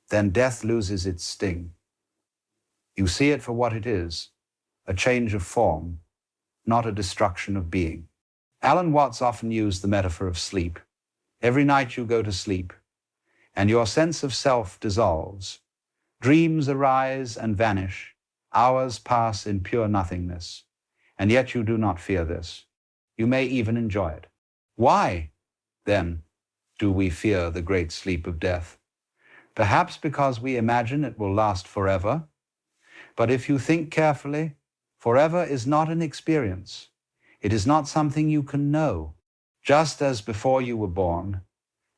then death loses its sting. You see it for what it is, a change of form, not a destruction of being. Alan Watts often used the metaphor of sleep. Every night you go to sleep, and your sense of self dissolves. Dreams arise and vanish. Hours pass in pure nothingness. And yet you do not fear this. You may even enjoy it. Why, then, do we fear the great sleep of death? Perhaps because we imagine it will last forever. But if you think carefully, forever is not an experience. It is not something you can know. Just as before you were born,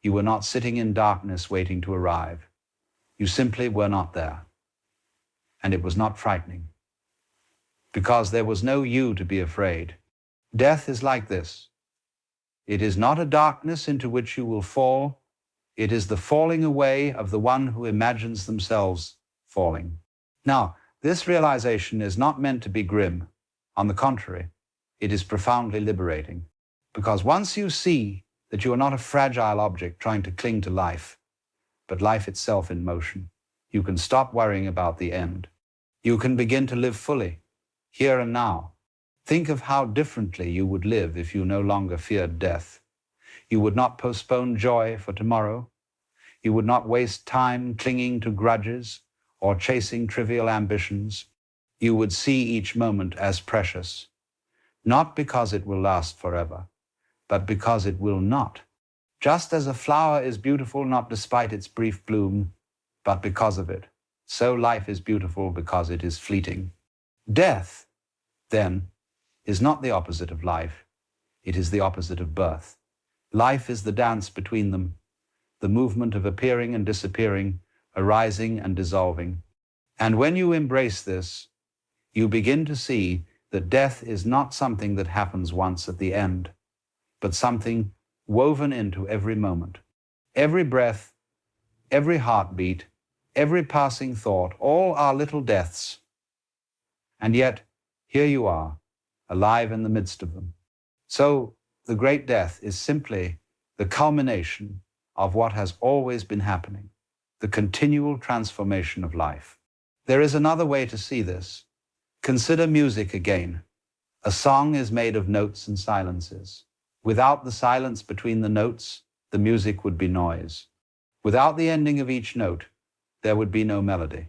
you were not sitting in darkness waiting to arrive. You simply were not there. And it was not frightening, because there was no you to be afraid. Death is like this. It is not a darkness into which you will fall. It is the falling away of the one who imagines themselves falling. Now, this realization is not meant to be grim. On the contrary, it is profoundly liberating, because once you see that you are not a fragile object trying to cling to life, but life itself in motion, you can stop worrying about the end. You can begin to live fully, here and now. Think of how differently you would live if you no longer feared death. You would not postpone joy for tomorrow. You would not waste time clinging to grudges or chasing trivial ambitions. You would see each moment as precious, not because it will last forever, but because it will not. Just as a flower is beautiful not despite its brief bloom, but because of it, so life is beautiful because it is fleeting. Death, then, is not the opposite of life. It is the opposite of birth. Life is the dance between them, the movement of appearing and disappearing, arising and dissolving. And when you embrace this, you begin to see that death is not something that happens once at the end, but something woven into every moment. Every breath, every heartbeat, every passing thought, all are little deaths. And yet, here you are, alive in the midst of them. So, the great death is simply the culmination of what has always been happening, the continual transformation of life. There is another way to see this. Consider music again. A song is made of notes and silences. Without the silence between the notes, the music would be noise. Without the ending of each note, there would be no melody.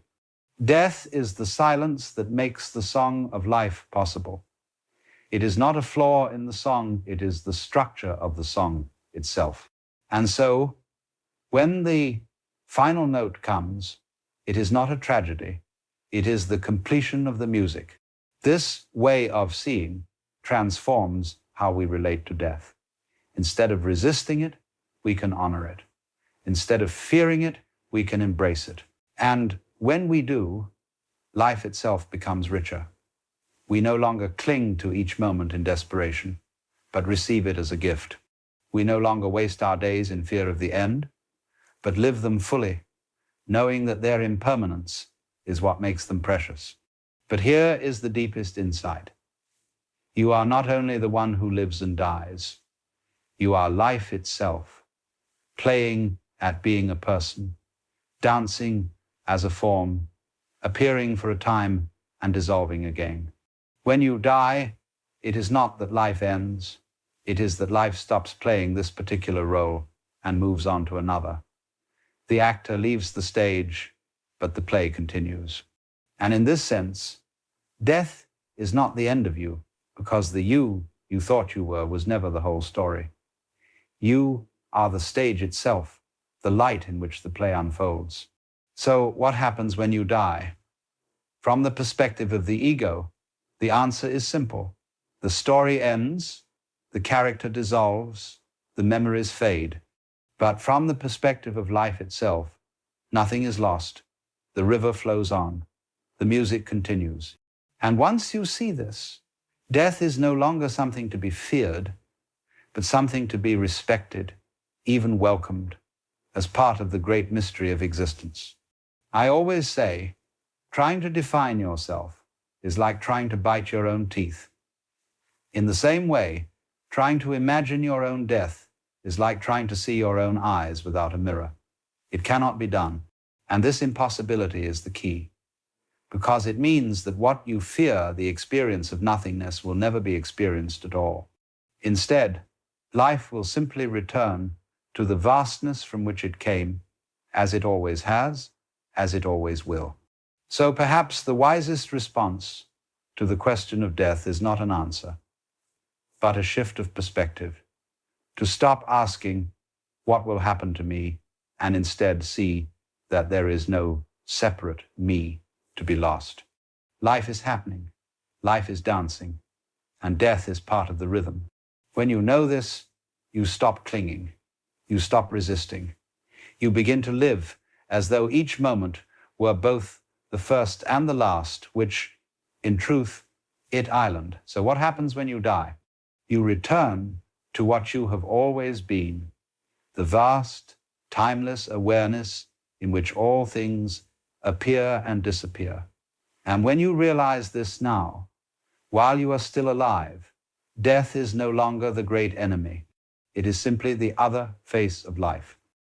Death is the silence that makes the song of life possible. It is not a flaw in the song, it is the structure of the song itself. And so, when the final note comes, it is not a tragedy, it is the completion of the music. This way of seeing transforms how we relate to death. Instead of resisting it, we can honor it. Instead of fearing it, we can embrace it. And when we do, life itself becomes richer. We no longer cling to each moment in desperation, but receive it as a gift. We no longer waste our days in fear of the end, but live them fully, knowing that their impermanence is what makes them precious. But here is the deepest insight. You are not only the one who lives and dies, you are life itself, playing at being a person, dancing as a form, appearing for a time and dissolving again. When you die, it is not that life ends, it is that life stops playing this particular role and moves on to another. The actor leaves the stage, but the play continues. And in this sense, death is not the end of you, because the you thought you were was never the whole story. You are the stage itself, the light in which the play unfolds. So what happens when you die? From the perspective of the ego, the answer is simple. The story ends, the character dissolves, the memories fade. But from the perspective of life itself, nothing is lost. The river flows on. The music continues. And once you see this, death is no longer something to be feared, but something to be respected, even welcomed, as part of the great mystery of existence. I always say, trying to define yourself is like trying to bite your own teeth. In the same way, trying to imagine your own death is like trying to see your own eyes without a mirror. It cannot be done, and this impossibility is the key. because it means that what you fear, the experience of nothingness, will never be experienced at all. Instead, life will simply return to the vastness from which it came, as it always has, as it always will. So perhaps the wisest response to the question of death is not an answer, but a shift of perspective, to stop asking, what will happen to me, and instead see that there is no separate me to be lost. Life is happening, life is dancing, and death is part of the rhythm. When you know this, you stop clinging, you stop resisting. You begin to live as though each moment were both the first and the last, which, in truth, it island. So what happens when you die? You return to what you have always been, the vast, timeless awareness in which all things appear and disappear. And when you realize this now, while you are still alive, death is no longer the great enemy. It is simply the other face of life.